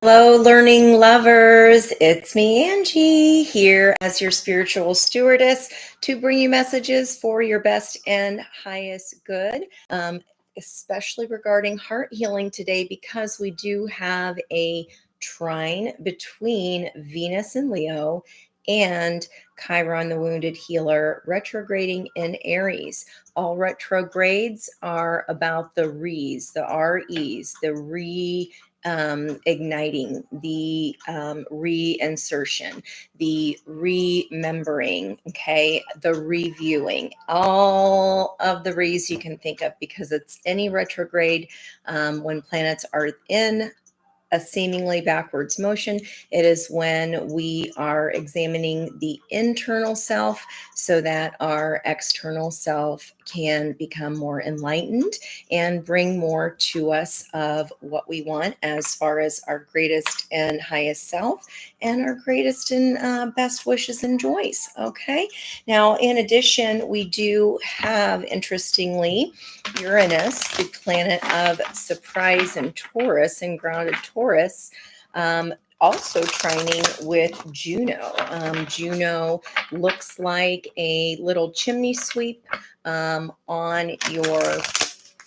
Hello, learning lovers. It's me, Angie, here as your spiritual stewardess to bring you messages for your best and highest good, especially regarding heart healing today, because we do have a trine between Venus and Leo and Chiron, the wounded healer, retrograding in Aries. All retrogrades are about the Res, the Res, the igniting, the reinsertion, the remembering, okay, the reviewing, all of the re's you can think of, because it's any retrograde when planets are in a seemingly backwards motion. It is when we are examining the internal self so that our external self can become more enlightened and bring more to us of what we want as far as our greatest and highest self and our greatest and best wishes and joys. Okay. Now, in addition, we do have, interestingly, Uranus, the planet of surprise and Taurus and grounded Taurus, also trining with Juno. Juno looks like a little chimney sweep on your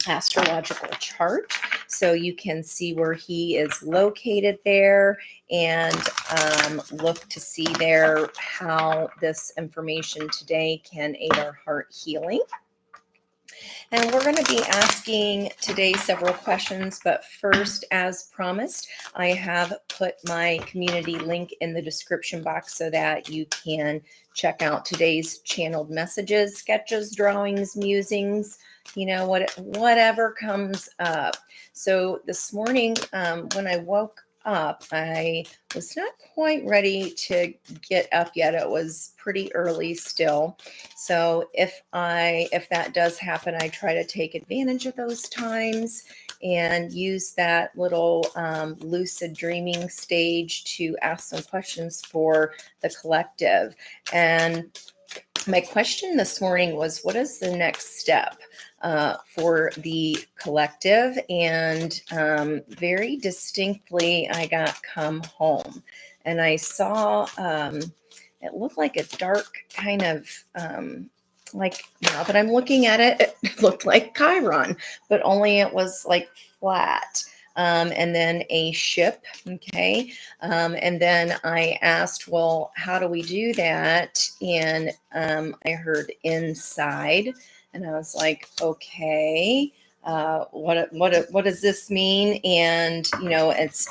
astrological chart. So you can see where he is located there and look to see there how this information today can aid our heart healing. And we're going to be asking today several questions, but first, as promised, I have put my community link in the description box so that you can check out today's channeled messages, sketches, drawings, musings, whatever comes up. So this morning, when I woke up, I was not quite ready to get up yet. It was pretty early still. So if that does happen, I try to take advantage of those times and use that little lucid dreaming stage to ask some questions for the collective. And my question this morning was, what is the next step for the collective? And very distinctly, I got come home and I saw it looked like a dark kind of like, now that I'm looking at it, it looked like Chiron, but only it was like flat. And then a ship. Okay. And then I asked, well, how do we do that? And I heard inside, and I was like, okay, what does this mean? And, it's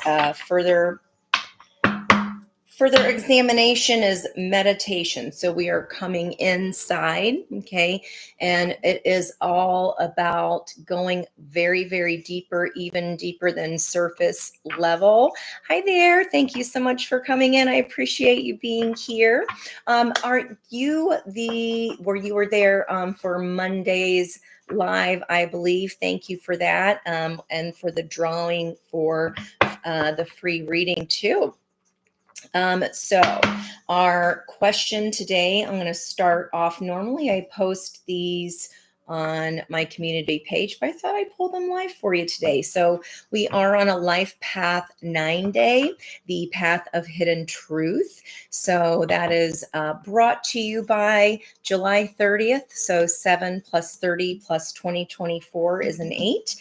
further examination is meditation. So we are coming inside, okay? And it is all about going very, very deeper, even deeper than surface level. Hi there. Thank you so much for coming in. I appreciate you being here. Are you you were there for Monday's live, I believe. Thank you for that. And for the drawing for the free reading too. So our question today, I'm going to start off. Normally I post these on my community page, but I thought I'd pull them live for you today. So we are on a Life Path 9 day, the path of hidden truth. So that is brought to you by July 30th. So 7 plus 30 plus 2024 is an 8.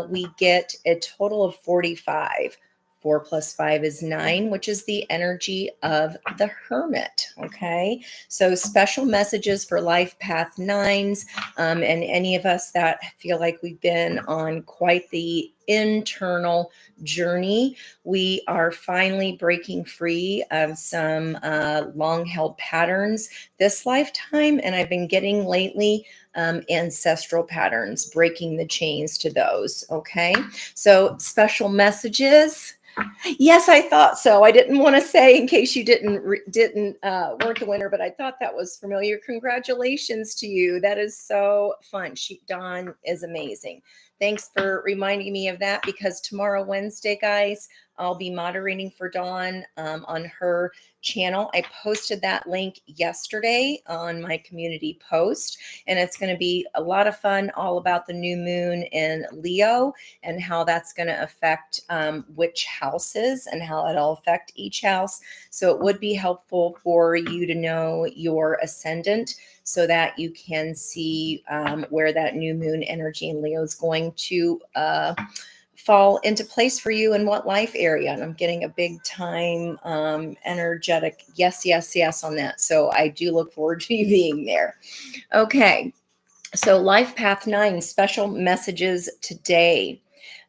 We get a total of 45. 4 plus 5 is 9, which is the energy of the hermit. Okay. So special messages for Life Path 9s and any of us that feel like we've been on quite the internal journey. We are finally breaking free of some long-held patterns this lifetime. And I've been getting lately ancestral patterns, breaking the chains to those. Okay. So special messages. Yes, I thought so. I didn't want to say in case you weren't the winner, but I thought that was familiar. Congratulations to you. That is so fun. Dawn is amazing. Thanks for reminding me of that, because tomorrow, Wednesday, guys, I'll be moderating for Dawn on her channel. I posted that link yesterday on my community post, and it's going to be a lot of fun, all about the new moon in Leo and how that's going to affect which houses and how it'll affect each house. So it would be helpful for you to know your ascendant so that you can see where that new moon energy in Leo is going to fall into place for you in what life area. And I'm getting a big time energetic yes on that. So I do look forward to you being there. Okay. So life path 9, special messages today.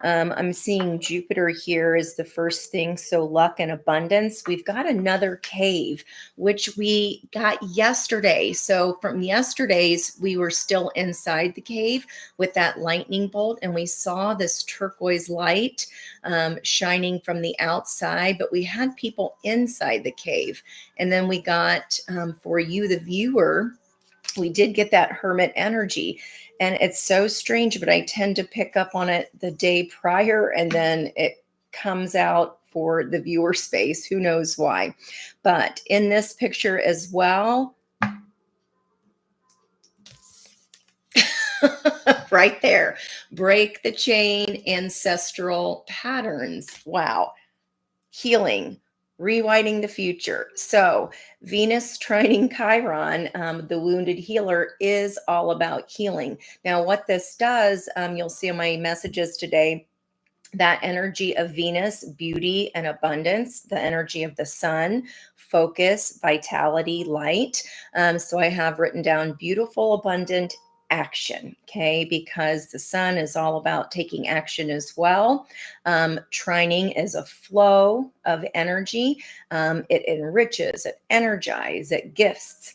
I'm seeing Jupiter here is the first thing. So luck and abundance. We've got another cave, which we got yesterday. So from yesterday's, we were still inside the cave with that lightning bolt, and we saw this turquoise light shining from the outside, but we had people inside the cave. And then we got, for you, the viewer, we did get that hermit energy, and it's so strange, but I tend to pick up on it the day prior, and then it comes out for the viewer space. Who knows why? But in this picture as well, right there, break the chain, ancestral patterns. Wow. Healing, rewriting the future. So Venus trining Chiron, the wounded healer, is all about healing. Now, what this does, you'll see in my messages today, that energy of Venus, beauty and abundance, the energy of the sun, focus, vitality, light. So I have written down beautiful, abundant action, okay, because the sun is all about taking action as well. Trining is a flow of energy. It enriches, it energizes, it gifts.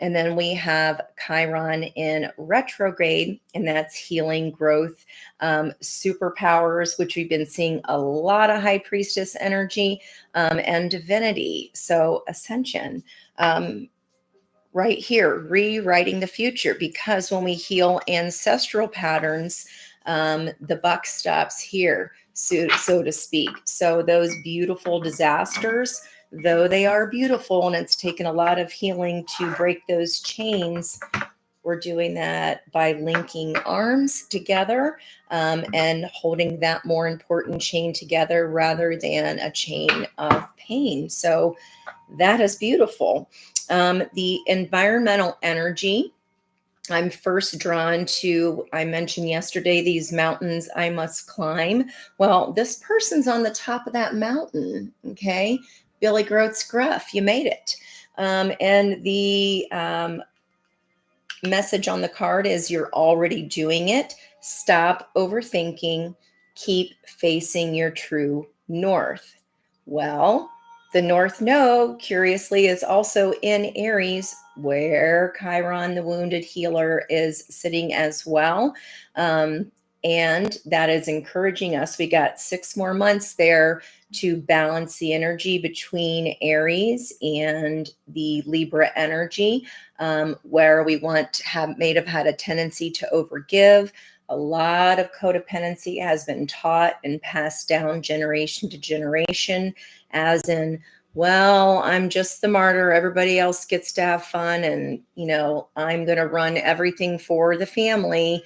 And then we have Chiron in retrograde, and that's healing, growth, superpowers, which we've been seeing a lot of high priestess energy, and divinity. So ascension, right here, rewriting the future, because when we heal ancestral patterns, the buck stops here, so to speak. So those beautiful disasters, though they are beautiful, and it's taken a lot of healing to break those chains, we're doing that by linking arms together and holding that more important chain together rather than a chain of pain. So that is beautiful. The environmental energy, I'm first drawn to, I mentioned yesterday, these mountains I must climb. Well, this person's on the top of that mountain, okay? Billy Groat's Gruff, you made it. And the message on the card is you're already doing it. Stop overthinking. Keep facing your true north. Well, the North Node, curiously, is also in Aries, where Chiron, the wounded healer, is sitting as well. And that is encouraging us. We got 6 more months there to balance the energy between Aries and the Libra energy, where we may have had a tendency to overgive. A lot of codependency has been taught and passed down generation to generation, as in, well, I'm just the martyr. Everybody else gets to have fun. And, I'm going to run everything for the family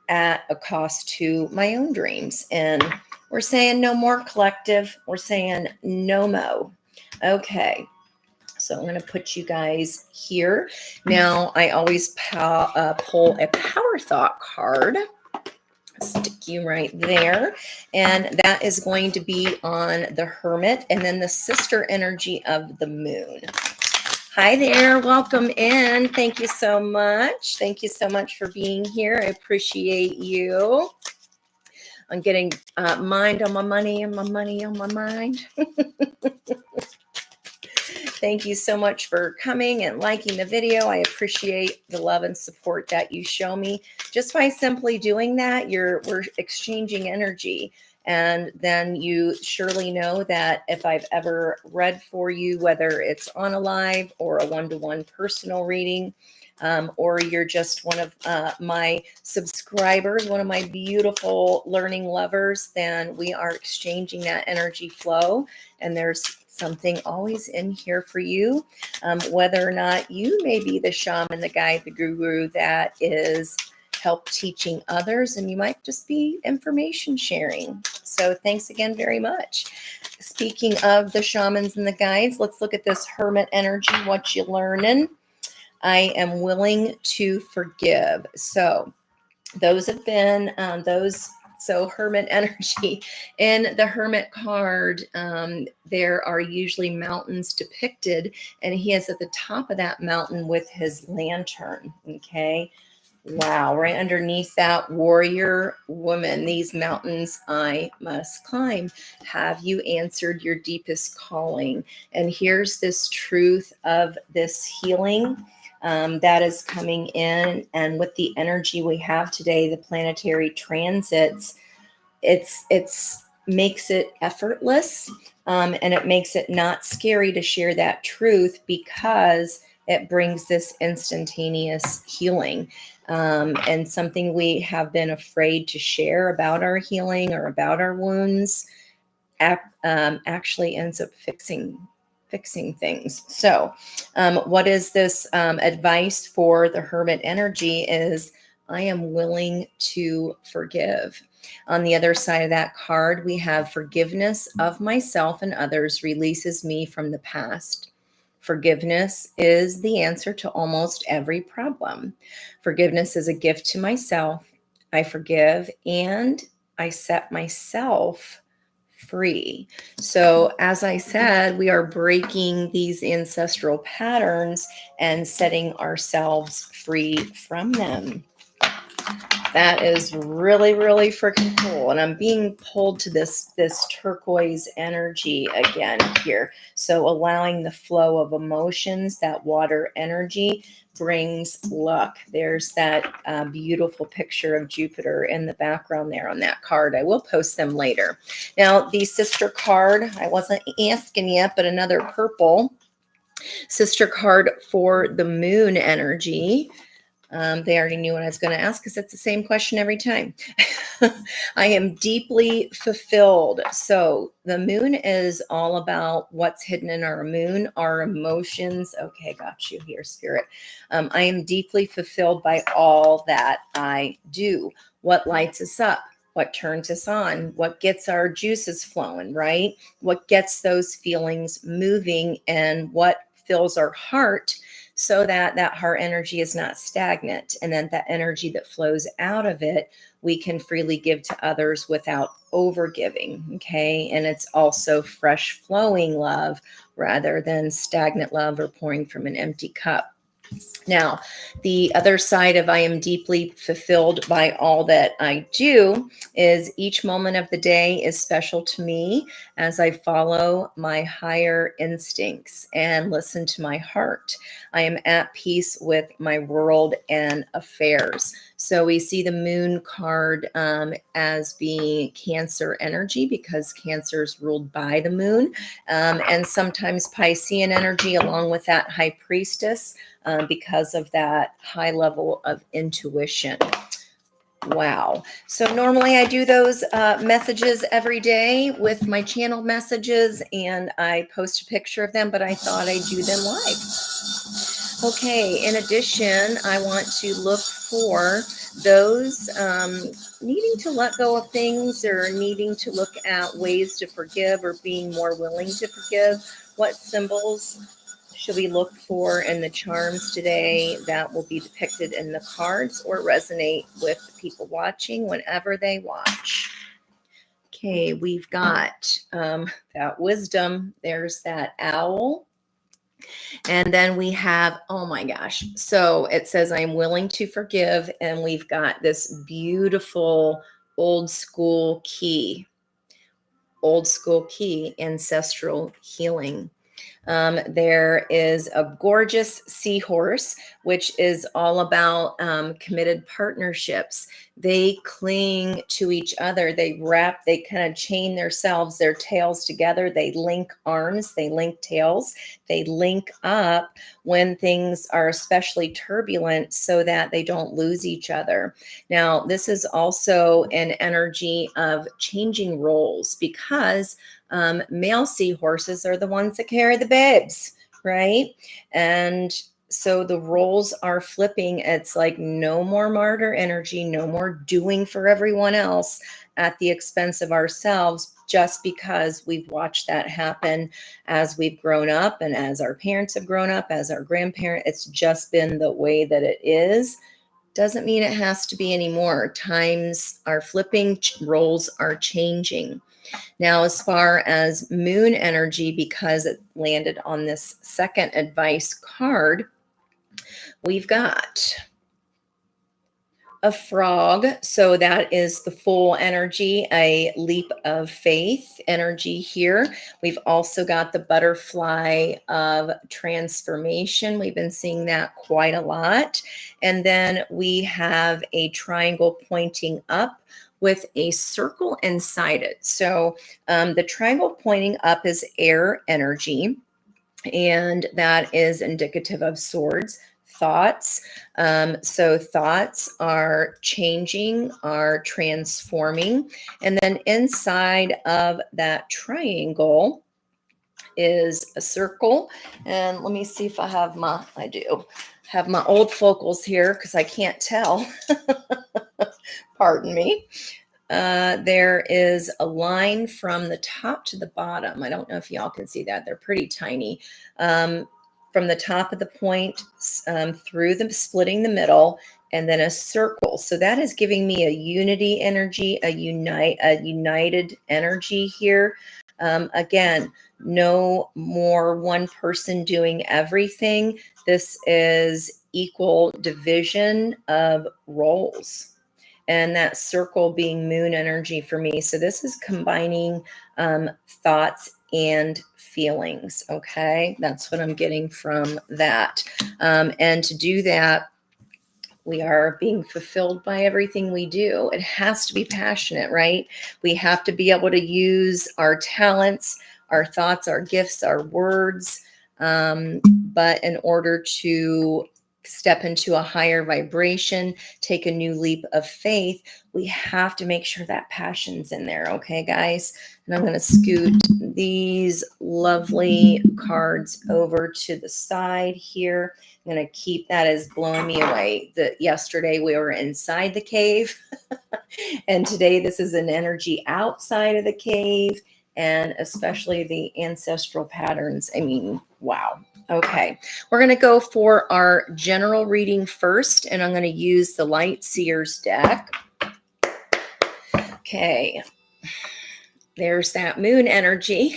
at a cost to my own dreams. And we're saying no more collective. We're saying no mo. Okay. So I'm going to put you guys here. Now, I always pull a power thought card. Stick you right there. And that is going to be on the Hermit and then the sister energy of the moon. Hi there. Welcome in. Thank you so much. Thank you so much for being here. I appreciate you. I'm getting mind on my money and my money on my mind. Thank you so much for coming and liking the video. I appreciate the love and support that you show me. Just by simply doing that, we're exchanging energy. And then you surely know that if I've ever read for you, whether it's on a live or a one-to-one personal reading, or you're just one of my subscribers, one of my beautiful learning lovers, then we are exchanging that energy flow. And there's something always in here for you, whether or not you may be the shaman, the guide, the guru that is help teaching others, and you might just be information sharing. So thanks again very much. Speaking of the shamans and the guides, let's look at this hermit energy. What you learning? I am willing to forgive. So those have been so hermit energy. In the hermit card, there are usually mountains depicted, and he is at the top of that mountain with his lantern. Okay. Wow, right underneath that, warrior woman, these mountains I must climb. Have you answered your deepest calling? And here's this truth of this healing that is coming in. And with the energy we have today, the planetary transits, it's makes it effortless, and it makes it not scary to share that truth, because it brings this instantaneous healing, and something we have been afraid to share about our healing or about our wounds actually ends up fixing things. So what is this advice for the hermit energy is, I am willing to forgive. On the other side of that card, we have forgiveness of myself and others releases me from the past. Forgiveness is the answer to almost every problem. Forgiveness is a gift to myself. I forgive and I set myself free. So, as I said, we are breaking these ancestral patterns and setting ourselves free from them. That is really, really freaking cool. And I'm being pulled to this turquoise energy again here. So allowing the flow of emotions, that water energy brings luck. There's that beautiful picture of Jupiter in the background there on that card. I will post them later. Now, the sister card, I wasn't asking yet, but another purple sister card for the moon energy. They already knew what I was going to ask, because it's the same question every time. I am deeply fulfilled. So the moon is all about what's hidden in our moon, our emotions. Okay, got you here, Spirit. I am deeply fulfilled by all that I do. What lights us up? What turns us on? What gets our juices flowing, right? What gets those feelings moving, and what fills our heart, so that that heart energy is not stagnant, and then that energy that flows out of it, we can freely give to others without overgiving. Okay. And it's also fresh flowing love rather than stagnant love or pouring from an empty cup. Now, the other side of I am deeply fulfilled by all that I do is each moment of the day is special to me as I follow my higher instincts and listen to my heart. I am at peace with my world and affairs. So we see the moon card as being Cancer energy, because Cancer is ruled by the moon, and sometimes Piscean energy along with that high priestess, because of that high level of intuition. Wow. So normally I do those messages every day with my channel messages, and I post a picture of them, but I thought I'd do them live. Okay, in addition, I want to look for those needing to let go of things, or needing to look at ways to forgive, or being more willing to forgive. What symbols should we look for in the charms today that will be depicted in the cards, or resonate with the people watching whenever they watch? Okay, we've got that wisdom. There's that owl. And then we have, oh my gosh. So it says, I'm willing to forgive. And we've got this beautiful old school key, ancestral healing. There is a gorgeous seahorse, which is all about committed partnerships. They cling to each other. They kind of chain themselves, their tails together. They link arms, they link tails, they link up when things are especially turbulent so that they don't lose each other. Now, this is also an energy of changing roles because male seahorses are the ones that carry the babes, right? And so the roles are flipping. It's like no more martyr energy, no more doing for everyone else at the expense of ourselves, just because we've watched that happen as we've grown up and as our parents have grown up, as our grandparents. It's just been the way that it is. Doesn't mean it has to be anymore. Times are flipping, roles are changing. Now, as far as moon energy, because it landed on this second advice card, we've got a frog. So that is the full energy, a leap of faith energy here. We've also got the butterfly of transformation. We've been seeing that quite a lot. And then we have a triangle pointing up with a circle inside it. So the triangle pointing up is air energy, and that is indicative of swords. Thoughts. So thoughts are changing, are transforming. And then inside of that triangle is a circle. And let me see if I do have my old focals here because I can't tell. Pardon me. There is a line from the top to the bottom. I don't know if y'all can see that. They're pretty tiny. From the top of the point through the splitting the middle, and then a circle. So that is giving me a unity energy, a united energy here. Again, no more one person doing everything. This is equal division of roles. And that circle being moon energy for me. So this is combining thoughts and feelings. Okay, that's what I'm getting from that. And to do that, we are being fulfilled by everything we do. It has to be passionate, right? We have to be able to use our talents, our thoughts, our gifts, our words. But in order to step into a higher vibration, take a new leap of faith, we have to make sure that passion's in there. Okay, guys? And I'm going to scoot these lovely cards over to the side here. I'm going to keep that as blowing me away. Yesterday we were inside the cave, and today this is an energy outside of the cave, and especially the ancestral patterns. I mean, wow. Okay, we're going to go for our general reading first, and I'm going to use the Light Seers deck. Okay, there's that moon energy.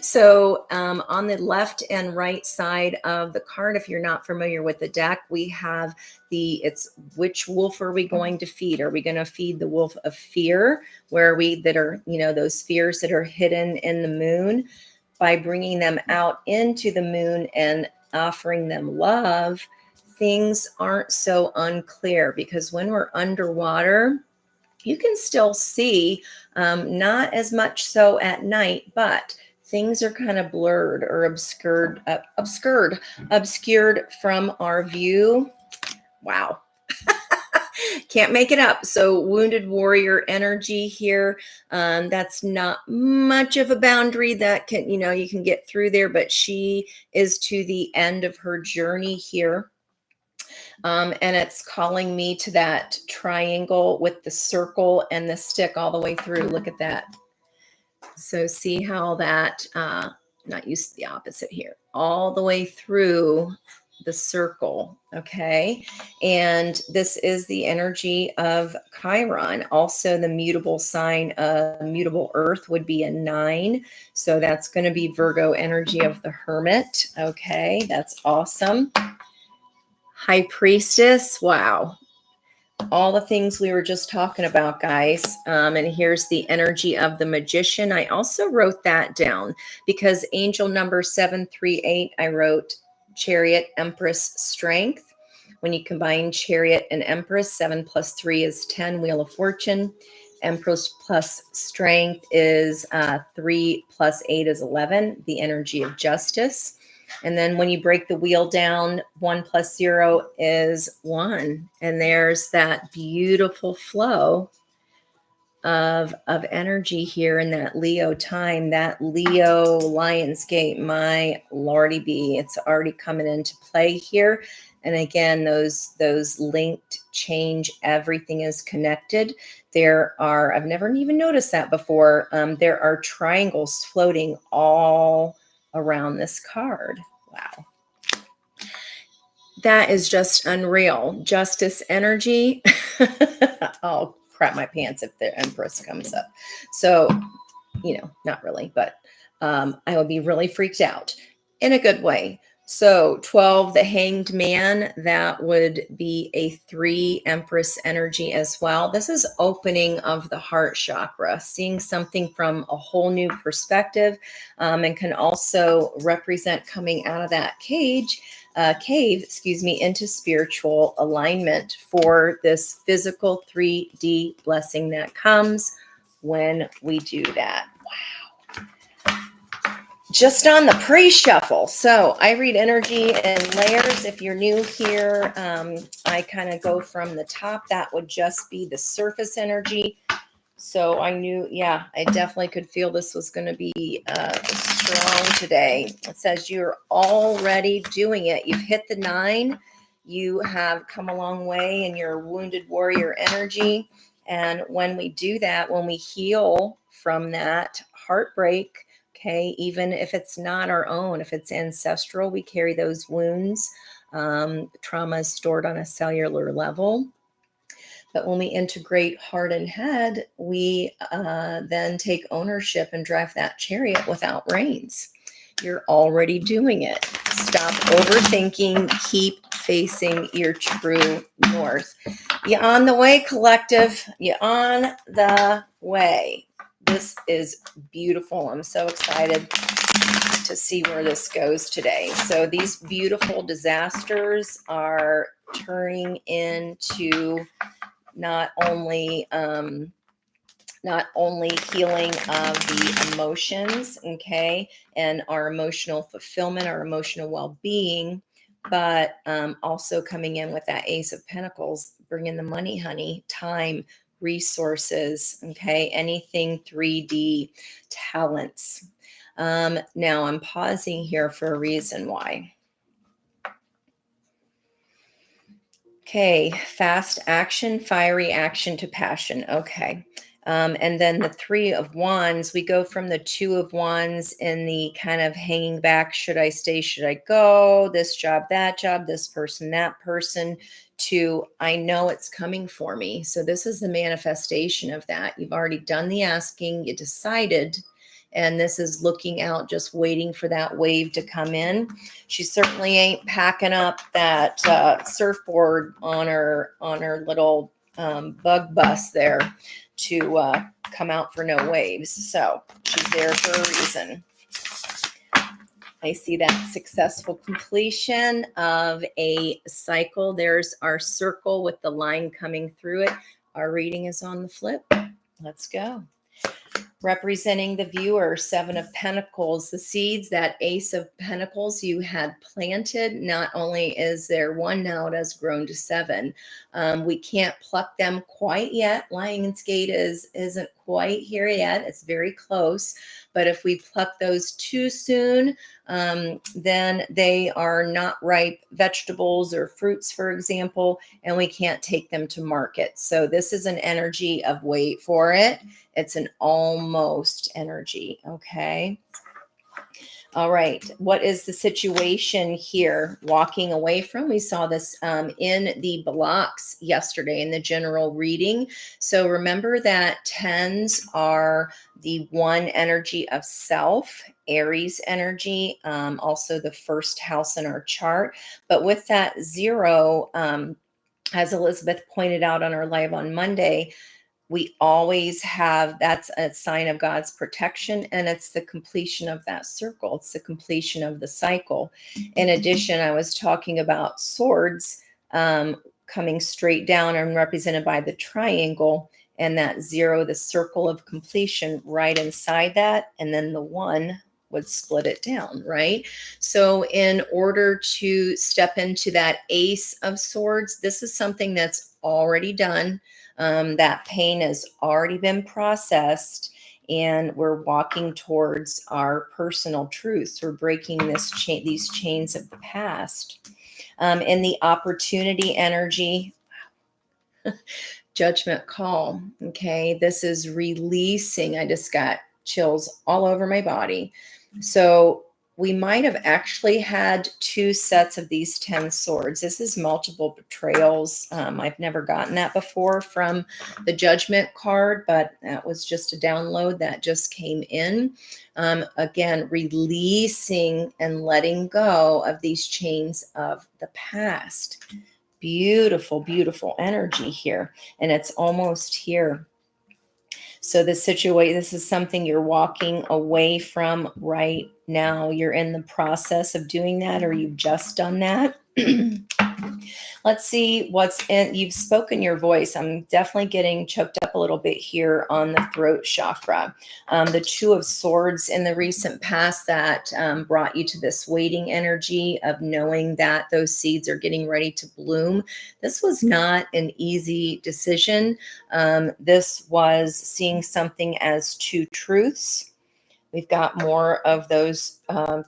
So on the left and right side of the card, if you're not familiar with the deck, we have it's which wolf are we going to feed? Are we going to feed the wolf of fear, those fears that are hidden in the moon? By bringing them out into the moon and offering them love, things aren't so unclear, because when we're underwater, you can still see, not as much so at night, but things are kind of blurred or obscured from our view. Wow. Can't make it up. So wounded warrior energy here. That's not much of a boundary that you can get through there, but she is to the end of her journey here. And it's calling me to that triangle with the circle and the stick all the way through. Look at that. So see how that, not use the opposite here, all the way through the circle. Okay. And this is the energy of Chiron. Also, the mutable sign of mutable earth would be a 9. So that's going to be Virgo energy of the Hermit. Okay. That's awesome. High Priestess. Wow. all the things we were just talking about, guys. And here's the energy of the magician. I also wrote that down because angel number 738, I wrote chariot, empress, strength. When you combine chariot and empress, 7 plus 3 is 10, wheel of fortune. Empress plus strength is 3 plus 8 is 11, the energy of justice. And then when you break the wheel down, 1 plus 0 is 1. And there's that beautiful flow of energy here in that Leo time, that Leo Lionsgate, my lordy bee. It's already coming into play here. And again, those linked change, everything is connected. There are, I've never even noticed that before. There are triangles floating all around this card. Wow. That is just unreal. Justice energy. I'll crap my pants if the Empress comes up. So, not really, but I would be really freaked out in a good way. So 12, the Hanged Man, that would be a 3 Empress energy as well. This is opening of the heart chakra, seeing something from a whole new perspective, and can also represent coming out of that cave, into spiritual alignment for this physical 3D blessing that comes when we do that. Just on the pre-shuffle. So I read energy in layers. If you're new here, I kind of go from the top. That would just be the surface energy. So I knew, I definitely could feel this was going to be strong today. It says you're already doing it. You've hit the 9. You have come a long way in your wounded warrior energy. And when we do that, when we heal from that heartbreak, okay, even if it's not our own, if it's ancestral, we carry those wounds. Trauma is stored on a cellular level. But when we integrate heart and head, we then take ownership and drive that chariot without reins. You're already doing it. Stop overthinking. Keep facing your true north. You're on the way, collective. You're on the way. This is beautiful. I'm so excited to see where this goes today. So these beautiful disasters are turning into not only healing of the emotions, okay, and our emotional fulfillment, our emotional well-being, but also coming in with that Ace of Pentacles, bringing the money, honey, time, resources, okay, anything 3D, talents. Now I'm pausing here for a reason why. Okay, fast action, fiery action to passion. Okay. And then the 3 of Wands, we go from the 2 of Wands in the kind of hanging back. Should I stay? Should I go? This job, this person, that person, to I know it's coming for me. So this is the manifestation of that. You've already done the asking, you decided, and this is looking out, just waiting for that wave to come in. She certainly ain't packing up that surfboard on her little bug bus there to come out for no waves. So she's there for a reason. I see that successful completion of a cycle. There's our circle with the line coming through it. Our reading is on the flip. Let's go. Representing the viewer, 7 of Pentacles, the seeds, that Ace of Pentacles you had planted. Not only is there 1 now, it has grown to 7. We can't pluck them quite yet. Lionsgate isn't quite here yet. It's very close. But if we pluck those too soon, then they are not ripe vegetables or fruits, for example, and we can't take them to market. So this is an energy of wait for it. It's an almost energy, okay? All right, what is the situation here? Walking away from, we saw this in the blocks yesterday in the general reading. So remember that 10s are the 1 energy of self, Aries energy, also the first house in our chart. But with that 0, As Elizabeth pointed out on our live on Monday, we always have, that's a sign of God's protection, and it's the completion of that circle. It's the completion of the cycle. In addition, I was talking about swords coming straight down and represented by the triangle, and that zero, the circle of completion right inside that, and then the one would split it down, right? So in order to step into that ace of swords, this is something that's already done. That pain has already been processed, and we're walking towards our personal truths. We're breaking these chains of the past. In the opportunity energy, judgment call. Okay, this is releasing. I just got chills all over my body. So we might have actually had two sets of these 10 swords. This is multiple betrayals. I've never gotten that before from the judgment card, but that was just a download that just came in. Again, releasing and letting go of these chains of the past. Beautiful, beautiful energy here. And it's almost here. So this is something you're walking away from right now. You're in the process of doing that, or you've just done that. Let's see what's in. You've spoken your voice. I'm definitely getting choked up a little bit here on the throat chakra. The Two of Swords in the recent past that brought you to this waiting energy of knowing that those seeds are getting ready to bloom. This was not an easy decision. This was seeing something as two truths. We've got more of those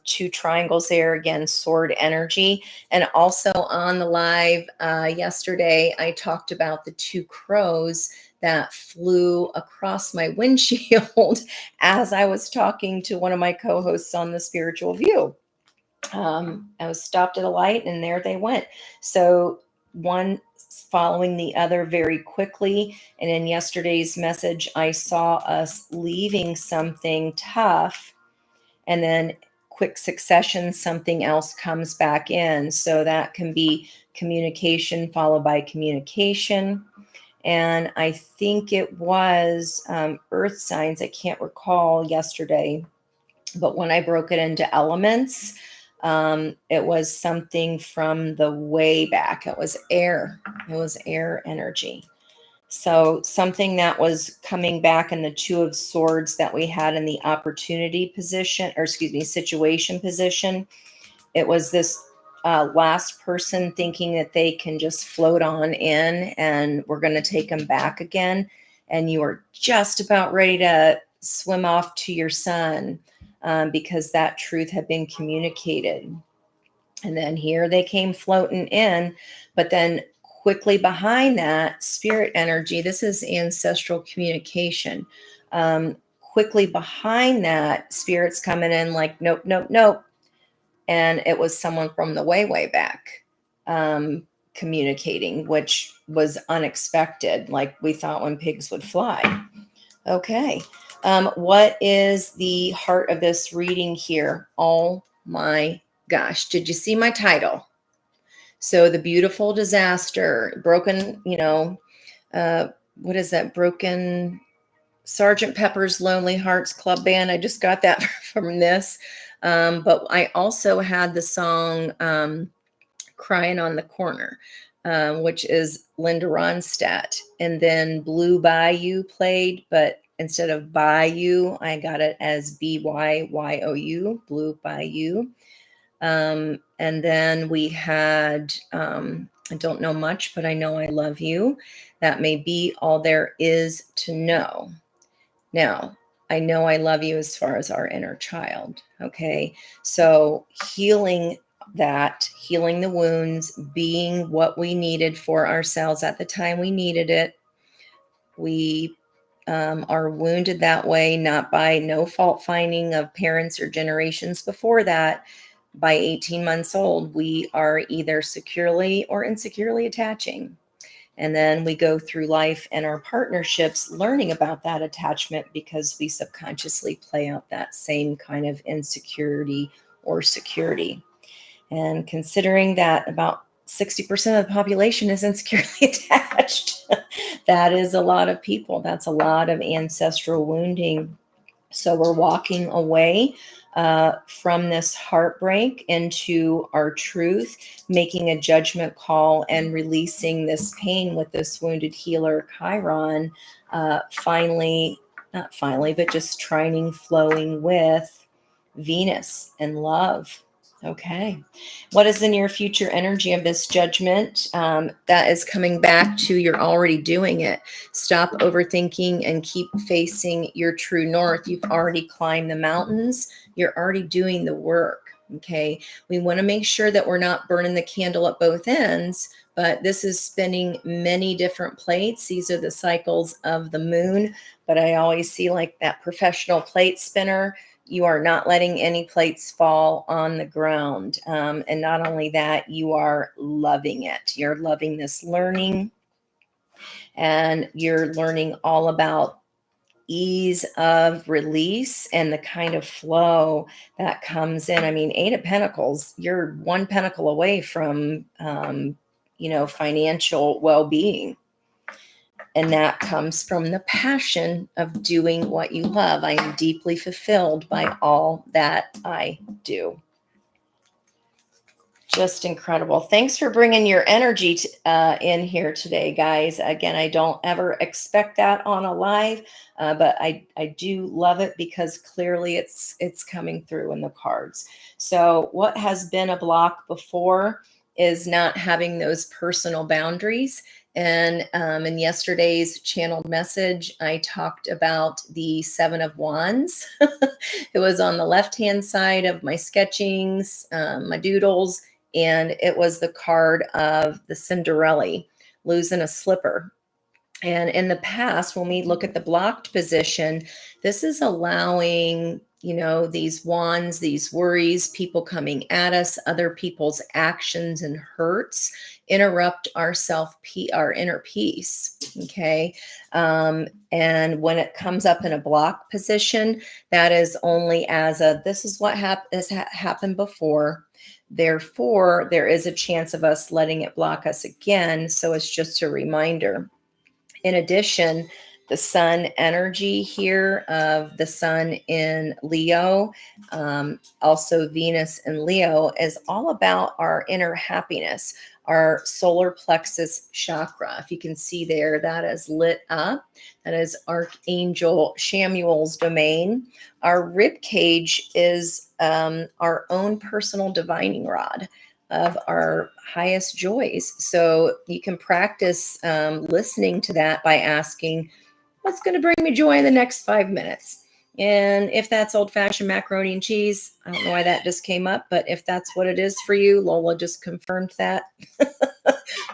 two triangles there. Again, sword energy. And also on the live yesterday, I talked about the two crows that flew across my windshield as I was talking to one of my co-hosts on the Spiritual View. I was stopped at a light, and there they went. So one following the other very quickly. And in yesterday's message, I saw us leaving something tough, and then quick succession, something else comes back in. So that can be communication followed by communication. And I think it was earth signs. I can't recall yesterday, but when I broke it into elements, it was something from the way back. It was air. It was air energy. So something that was coming back in the Two of Swords that we had in the opportunity position, or excuse me, situation position. It was this last person thinking that they can just float on in and we're going to take them back again. And you are just about ready to swim off to your sun because that truth had been communicated. And then here they came floating in, but then quickly behind that, spirit energy, this is ancestral communication. Quickly behind that, spirits coming in like, nope, nope, nope. And it was someone from the way, way back communicating, which was unexpected, like we thought when pigs would fly. Okay. What is the heart of this reading here? Oh my gosh. Did you see my title? So the beautiful disaster, broken, what is that? Broken Sergeant Pepper's Lonely Hearts Club Band. I just got that from this. But I also had the song Crying on the Corner, which is Linda Ronstadt. And then Blue Bayou played, but instead of Bayou, I got it as Byou, Blue Bayou. And then we had, I don't know much, but I know I love you. That may be all there is to know. Now, I know I love you as far as our inner child. Okay. So healing that, healing the wounds, being what we needed for ourselves at the time we needed it. We are wounded that way, not by no fault finding of parents or generations before that. By 18 months old, we are either securely or insecurely attaching. And then we go through life and our partnerships learning about that attachment because we subconsciously play out that same kind of insecurity or security. And considering that about 60% of the population is insecurely attached. That is a lot of people. That's a lot of ancestral wounding. So we're walking away from this heartbreak into our truth, making a judgment call and releasing this pain with this wounded healer, Chiron, finally, not finally, but just trining, flowing with Venus and love. Okay. What is the near future energy of this judgment? That is coming back to you're already doing it. Stop overthinking and keep facing your true north. You've already climbed the mountains. You're already doing the work. Okay. We want to make sure that we're not burning the candle at both ends, but this is spinning many different plates. These are the cycles of the moon, but I always see like that professional plate spinner. You are not letting any plates fall on the ground. And not only that, you are loving it. You're loving this learning, and you're learning all about ease of release and the kind of flow that comes in. I mean, Eight of Pentacles, you're one pentacle away from, financial well-being. And that comes from the passion of doing what you love. I am deeply fulfilled by all that I do. Just incredible. Thanks for bringing your energy in here today, guys. Again, I don't ever expect that on a live, but I do love it because clearly it's coming through in the cards. So what has been a block before is not having those personal boundaries. And in yesterday's channeled message, I talked about the Seven of Wands. It was on the left-hand side of my sketchings, my doodles, and it was the card of the Cinderella losing a slipper. And in the past, when we look at the blocked position, this is allowing, these wands, these worries, people coming at us, other people's actions and hurts interrupt our inner peace. Okay. And when it comes up in a block position, that is only as this is what has happened before. Therefore, there is a chance of us letting it block us again. So it's just a reminder. In addition, the sun energy here of the sun in Leo, also Venus in Leo, is all about our inner happiness, our solar plexus chakra. If you can see there, that is lit up. That is Archangel Shamuel's domain. Our rib cage is our own personal divining rod of our highest joys. So you can practice listening to that by asking, what's going to bring me joy in the next 5 minutes? And if that's old-fashioned macaroni and cheese, I don't know why that just came up, but if that's what it is for you, Lola just confirmed that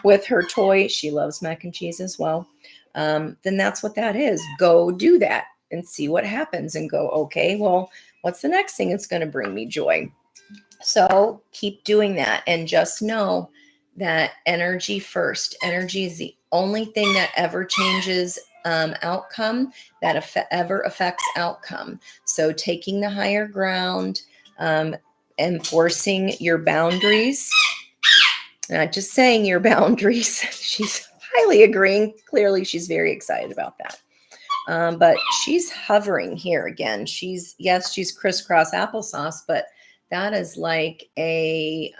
with her toy. She loves mac and cheese as well. Then that's what that is. Go do that and see what happens and go, okay, well, what's the next thing that's going to bring me joy? So keep doing that, and just know that energy first. Energy is the only thing that ever changes outcome, that ever affects outcome. So taking the higher ground, enforcing your boundaries, not just saying your boundaries. She's highly agreeing. Clearly, she's very excited about that. But she's hovering here again. She's crisscross applesauce, but that is like a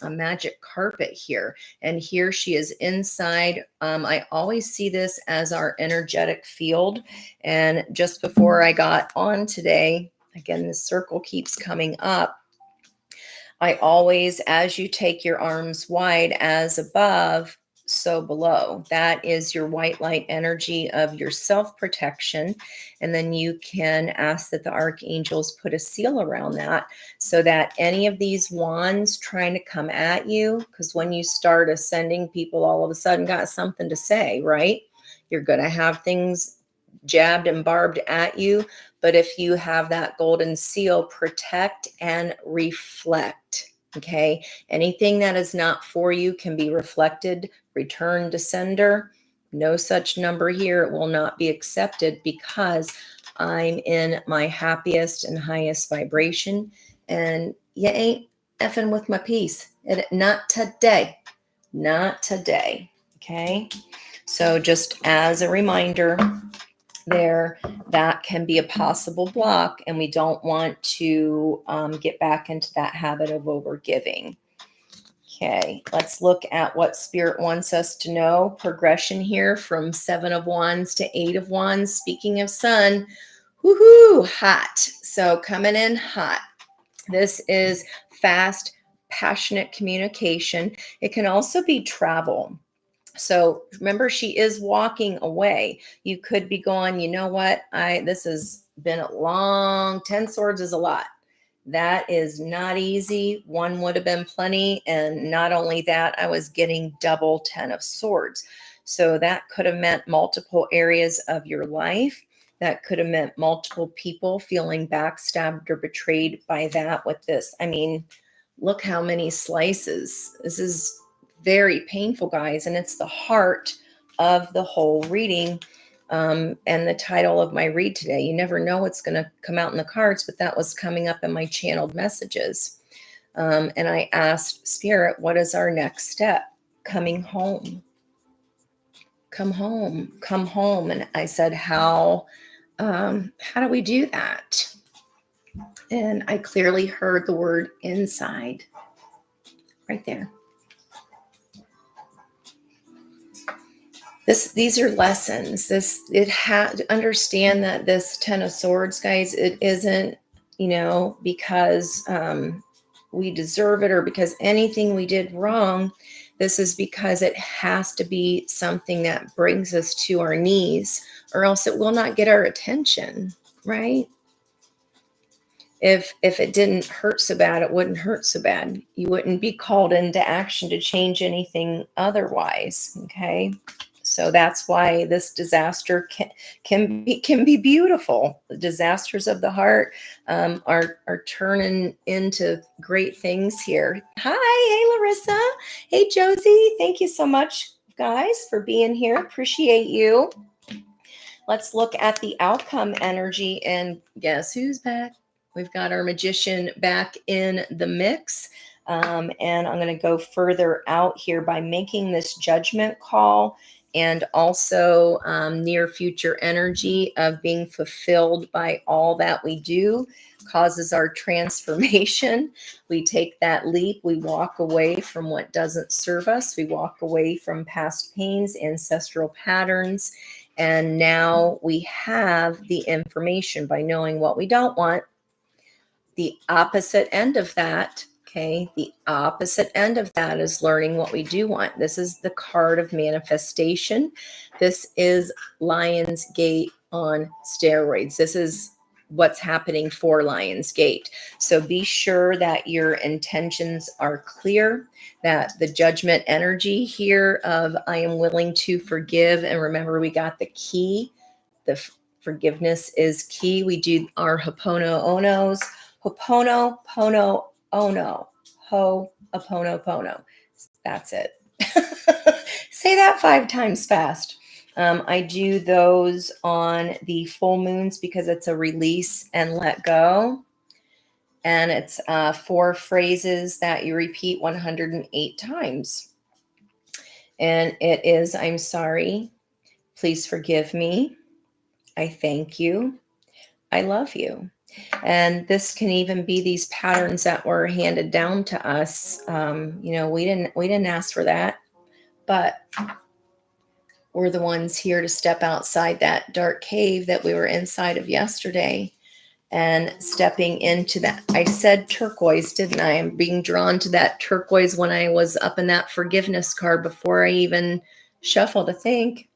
magic carpet here. And here she is inside. I always see this as our energetic field. And just before I got on today, again, this circle keeps coming up. I always, as you take your arms wide, as above, so below. That is your white light energy of your self-protection. And then you can ask that the archangels put a seal around that so that any of these wands trying to come at you, because when you start ascending, people all of a sudden got something to say, right? You're going to have things jabbed and barbed at you. But if you have that golden seal, protect and reflect. Okay. Anything that is not for you can be reflected, returned to sender. No such number here. It will not be accepted because I'm in my happiest and highest vibration. And you ain't effing with my peace. Not today. Not today. Okay. So just as a reminder there, that can be a possible block, and we don't want to get back into that habit of overgiving. Okay, let's look at what Spirit wants us to know. Progression here from 7 of Wands to 8 of Wands. Speaking of sun, woohoo, hot. So coming in hot. This is fast, passionate communication. It can also be travel. So remember, she is walking away. You could be going, you know what? This has been a long 10 swords is a lot. That is not easy. One would have been plenty. And not only that, I was getting double 10 of swords. So that could have meant multiple areas of your life. That could have meant multiple people feeling backstabbed or betrayed by that with this. I mean, look how many slices. This is very painful, guys. And it's the heart of the whole reading. And the title of my read today. You never know what's going to come out in the cards, but that was coming up in my channeled messages. And I asked Spirit, what is our next step? Coming home. Come home. Come home. And I said, how do we do that? And I clearly heard the word inside right there. These are lessons. Understand that this 10 of swords, guys, it isn't, because we deserve it or because anything we did wrong. This is because it has to be something that brings us to our knees, or else it will not get our attention, right? If it didn't hurt so bad, it wouldn't hurt so bad. You wouldn't be called into action to change anything otherwise, okay? So that's why this disaster can be beautiful. The disasters of the heart are turning into great things here. Hi, hey Larissa, hey Josie. Thank you so much, guys, for being here. Appreciate you. Let's look at the outcome energy, and guess who's back? We've got our magician back in the mix. And I'm going to go further out here by making this judgment call, and also near future energy of being fulfilled by all that we do causes our transformation. We take that leap. We walk away from what doesn't serve us. We walk away from past pains, ancestral patterns. And now we have the information by knowing what we don't want. The opposite end of that, okay, the opposite end of that is learning what we do want. This is the card of manifestation. This is Lion's Gate on steroids. This is what's happening for Lion's Gate. So be sure that your intentions are clear, that the judgment energy here of I am willing to forgive. And remember, we got the key. The forgiveness is key. We do our Ho'oponoponos. Ho'oponopono, Ho'oponopono. That's it. Say that 5 times fast. I do those on the full moons because it's a release and let go. And it's 4 phrases that you repeat 108 times. And it is, I'm sorry. Please forgive me. I thank you. I love you. And this can even be these patterns that were handed down to us. We didn't ask for that, but we're the ones here to step outside that dark cave that we were inside of yesterday and stepping into that. I said turquoise, didn't I? I'm being drawn to that turquoise when I was up in that forgiveness card before I even shuffled to think.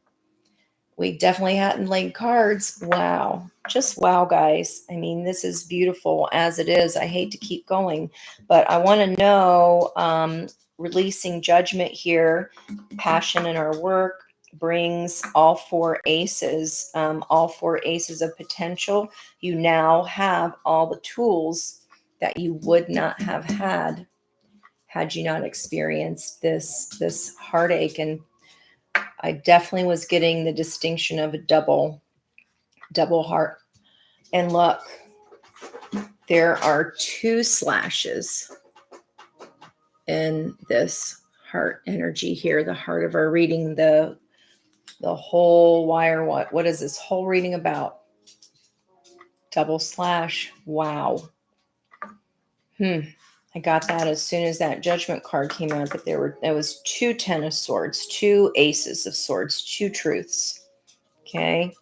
We definitely hadn't laid cards. Wow. Just wow, guys. I mean, this is beautiful as it is. I hate to keep going, but I want to know, releasing judgment here, passion in our work brings all 4 aces, all 4 aces of potential. You now have all the tools that you would not have had you not experienced this heartache. And I definitely was getting the distinction of a double heart. And look, there are 2 slashes in this heart energy here, the heart of our reading, the whole wire. What is this whole reading about? Double slash. Wow. I got that as soon as that judgment card came out, but there was 2 10 of swords, 2 aces of swords, 2 truths. Okay.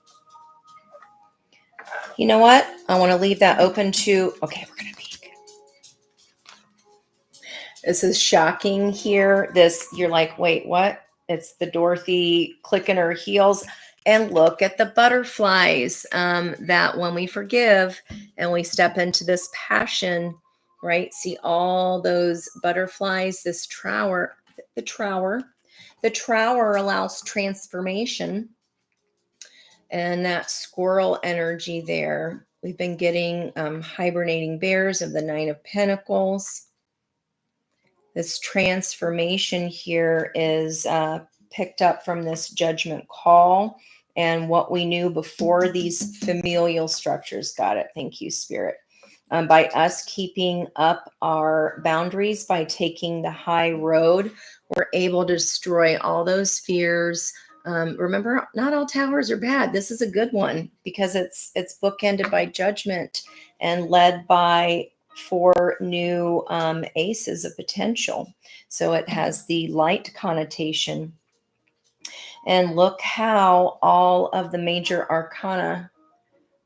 You know what? I want to leave that open to, okay, we're going to peek. This is shocking here. You're like, wait, what? It's the Dorothy clicking her heels. And look at the butterflies, that when we forgive and we step into this passion, right? See all those butterflies, the trower allows transformation, and that squirrel energy there. We've been getting hibernating bears of the 9 of Pentacles. This transformation here is picked up from this judgment call and what we knew before these familial structures. Got it. Thank you, Spirit. By us keeping up our boundaries, by taking the high road, we're able to destroy all those fears. Remember, not all towers are bad. This is a good one because it's bookended by judgment and led by 4 new aces of potential. So it has the light connotation. And look how all of the major arcana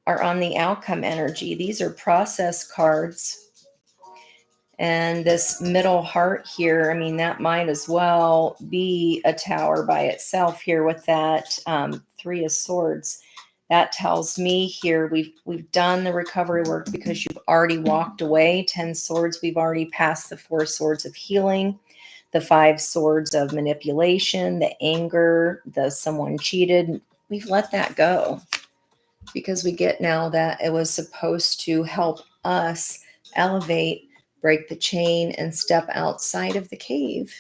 are on the outcome energy. These are process cards. And this middle heart here, I mean, that might as well be a tower by itself here with that 3 of swords. That tells me here we've done the recovery work because you've already walked away. 10 swords, we've already passed the 4 swords of healing, the 5 swords of manipulation, the anger, the someone cheated. We've let that go because we get now that it was supposed to help us elevate, break the chain, and step outside of the cave.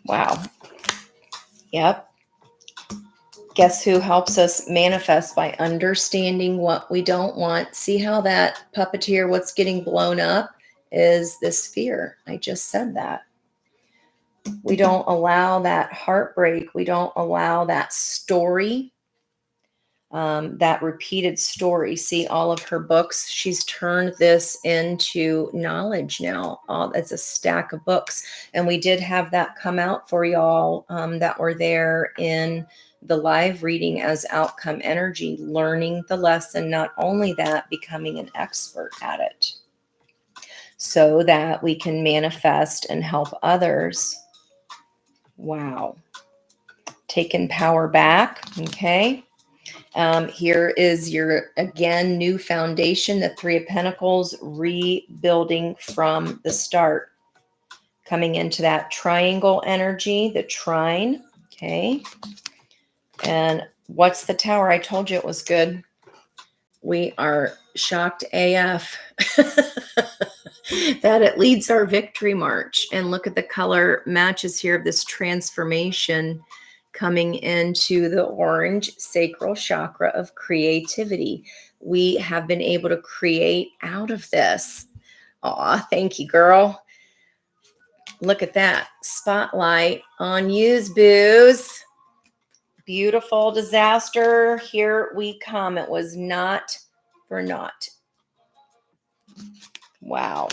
Wow. Yep. Guess who helps us manifest by understanding what we don't want? See how that puppeteer, what's getting blown up is this fear. I just said that. We don't allow that heartbreak. We don't allow that story, that repeated story. See all of her books. She's turned this into knowledge now. It's a stack of books. And we did have that come out for y'all that were there in the live reading as outcome energy, learning the lesson. Not only that, becoming an expert at it so that we can manifest and help others. Wow. Taking power back. Okay. Here is your, again, new foundation, the 3 of Pentacles, rebuilding from the start. Coming into that triangle energy, the trine. Okay. And what's the tower? I told you it was good. We are shocked AF that it leads our victory march. And look at the color matches here of this transformation coming into the orange sacral chakra of creativity. We have been able to create out of this. Aw, thank you, girl. Look at that. Spotlight on yous, booze. Beautiful disaster. Here we come. It was not for naught. Wow.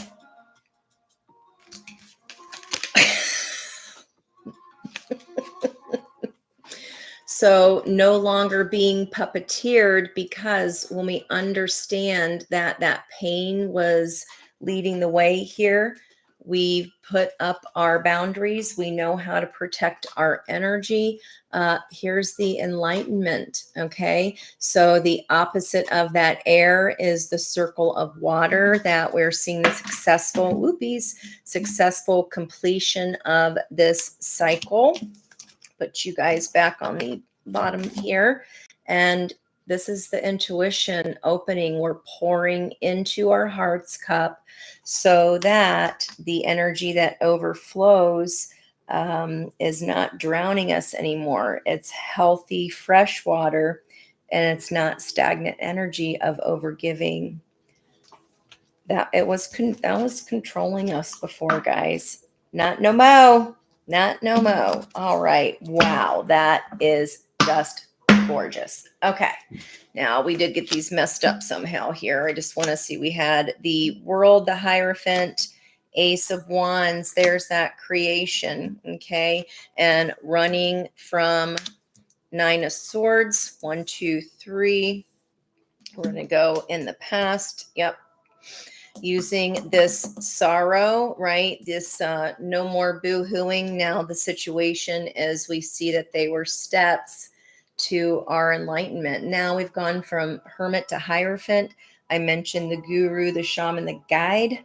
So no longer being puppeteered, because when we understand that that pain was leading the way here, we've put up our boundaries. We know how to protect our energy. Here's the enlightenment. Okay. So the opposite of that air is the circle of water that we're seeing the successful completion of this cycle. Put you guys back on the bottom here. And this is the intuition opening. We're pouring into our heart's cup so that the energy that overflows is not drowning us anymore. It's healthy, fresh water, and it's not stagnant energy of overgiving. That was controlling us before, guys. Not no mo. Not no mo. All right. Wow, that is just gorgeous. Okay. Now we did get these messed up somehow here. I just want to see. We had the World, the Hierophant, Ace of Wands. There's that creation. Okay. And running from Nine of Swords. 1, 2, 3. We're going to go in the past. Yep. Using this sorrow, right? This no more boo-hooing. Now the situation is we see that they were steps to our enlightenment. Now we've gone from hermit to hierophant. I mentioned the guru, the shaman, the guide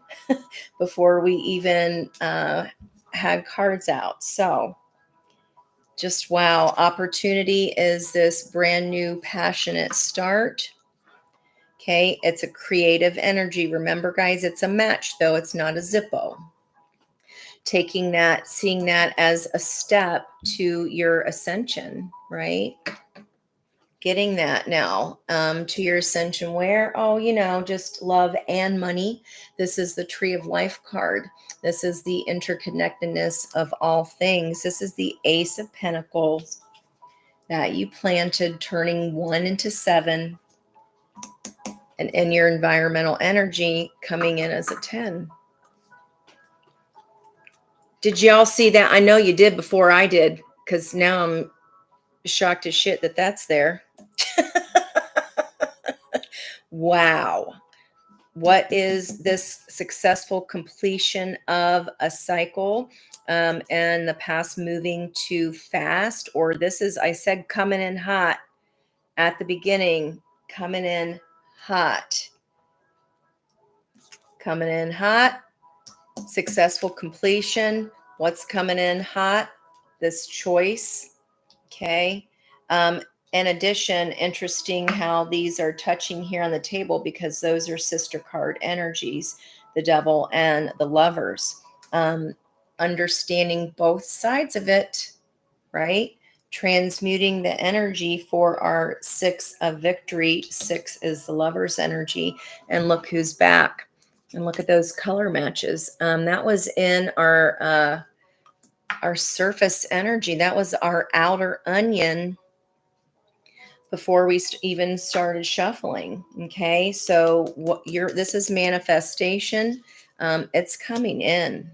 before we even had cards out. So just wow. Opportunity is this brand new passionate start. Okay, it's a creative energy. Remember, guys, it's a match, though. It's not a Zippo. Taking that, seeing that as a step to your ascension, right? Getting that now to your ascension where, oh, you know, just love and money. This is the Tree of Life card. This is the interconnectedness of all things. This is the Ace of Pentacles that you planted, turning 1 into 7. And in your environmental energy coming in as a 10. Did y'all see that? I know you did before I did, because now I'm shocked as shit that that's there. Wow. What is this successful completion of a cycle and the past moving too fast? Or this is, I said, coming in hot at the beginning, coming in hot. Coming in hot, successful completion. What's coming in hot? This choice. Okay. In addition, interesting how these are touching here on the table because those are sister card energies, the devil and the lovers. Understanding both sides of it, right? Transmuting the energy for our 6 of victory. 6 is the lover's energy. And look who's back. And look at those color matches. That was in our surface energy. That was our outer onion before we even started shuffling. Okay, so this is manifestation. It's coming in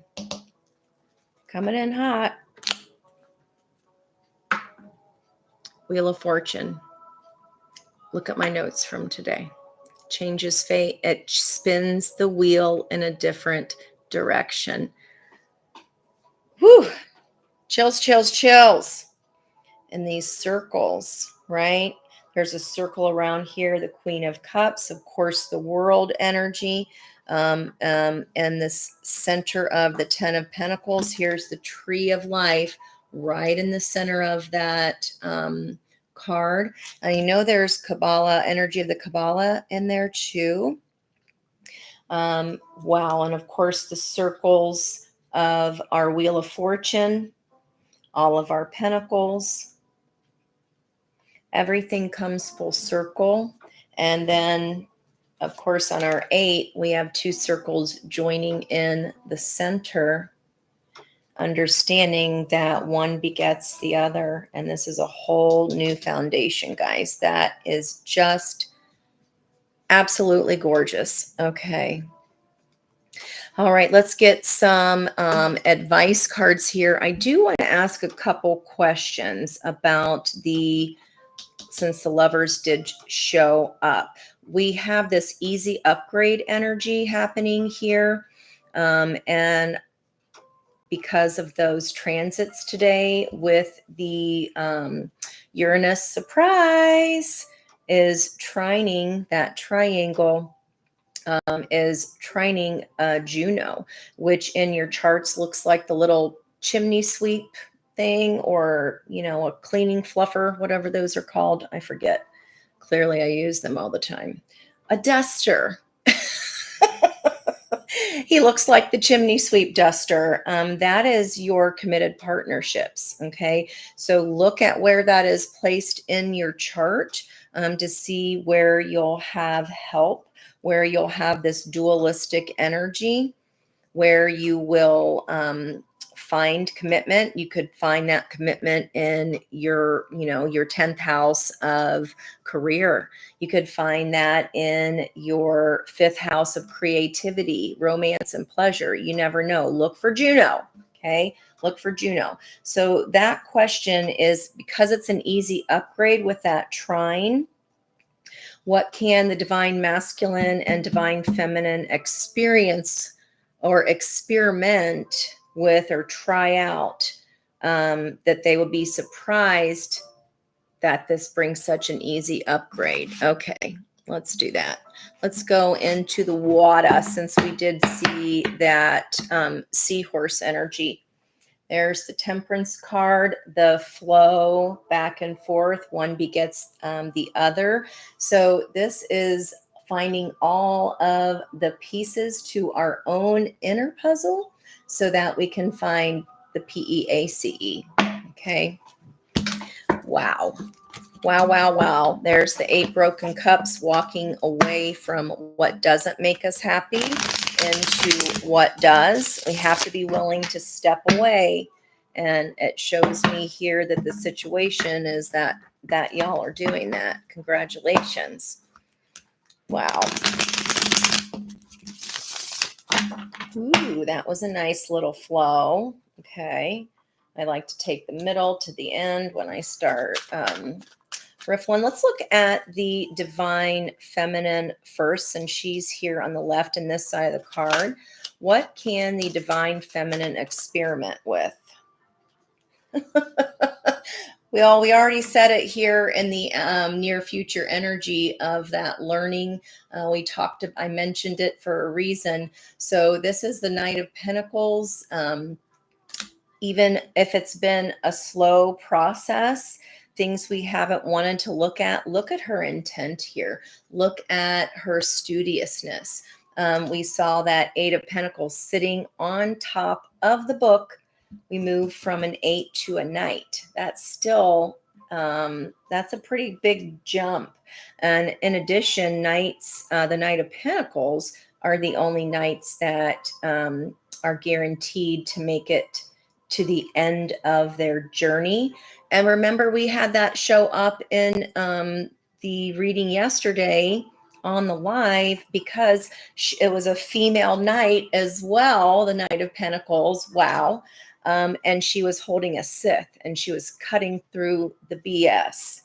hot. Wheel of Fortune. Look at my notes from today. Changes fate. It spins the wheel in a different direction. Whew. Chills, chills, chills. In these circles, right? There's a circle around here, the Queen of Cups, of course, the world energy, and this center of the 10 of Pentacles. Here's the Tree of Life right in the center of that card. And you know there's Kabbalah, energy of the Kabbalah in there too. Wow. And of course, the circles of our Wheel of Fortune, all of our pentacles. Everything comes full circle. And then, of course, on our 8, we have 2 circles joining in the center, understanding that one begets the other. And this is a whole new foundation, guys. That is just absolutely gorgeous. Okay. All right, let's get some advice cards here. I do want to ask a couple questions about since the lovers did show up. We have this easy upgrade energy happening here. And because of those transits today with the Uranus surprise is trining that triangle. Is trining Juno, which in your charts looks like the little chimney sweep thing, or, you know, a cleaning fluffer, whatever those are called. I forget. Clearly, I use them all the time. A duster. He looks like the chimney sweep duster. That is your committed partnerships. Okay. So look at where that is placed in your chart. to see where you'll have help, where you'll have this dualistic energy, where you will find commitment. You could find that commitment in your, your 10th house of career. You could find that in your 5th house of creativity, romance, and pleasure. You never know. Look for Juno. Okay. Look for Juno. So that question is, because it's an easy upgrade with that trine, what can the divine masculine and divine feminine experience or experiment with or try out, that they will be surprised that this brings such an easy upgrade? Okay, let's do that. Let's go into the water, since we did see that seahorse energy. There's the Temperance card, the flow back and forth. One begets the other. So this is finding all of the pieces to our own inner puzzle so that we can find the PEACE. Okay. Wow. Wow, wow, wow. There's the 8 broken cups, walking away from what doesn't make us happy into what does. We have to be willing to step away. And it shows me here that the situation is that y'all are doing that. Congratulations. Wow. Ooh, that was a nice little flow. Okay. I like to take the middle to the end when I start riffling. Let's look at the divine feminine first, and she's here on the left in this side of the card. What can the divine feminine experiment with? Well, we already said it here in the near future energy of that learning. I mentioned it for a reason. So this is the Knight of Pentacles. Even if it's been a slow process, things we haven't wanted to look at her intent here. Look at her studiousness. We saw that 8 of Pentacles sitting on top of the book. We move from an 8 to a Knight. That's still, that's a pretty big jump. And in addition, Knights, the Knight of Pentacles are the only Knights that are guaranteed to make it to the end of their journey. And remember, we had that show up in the reading yesterday on the live, because it was a female knight as well, the Knight of Pentacles. Wow. And she was holding a scythe, and she was cutting through the BS.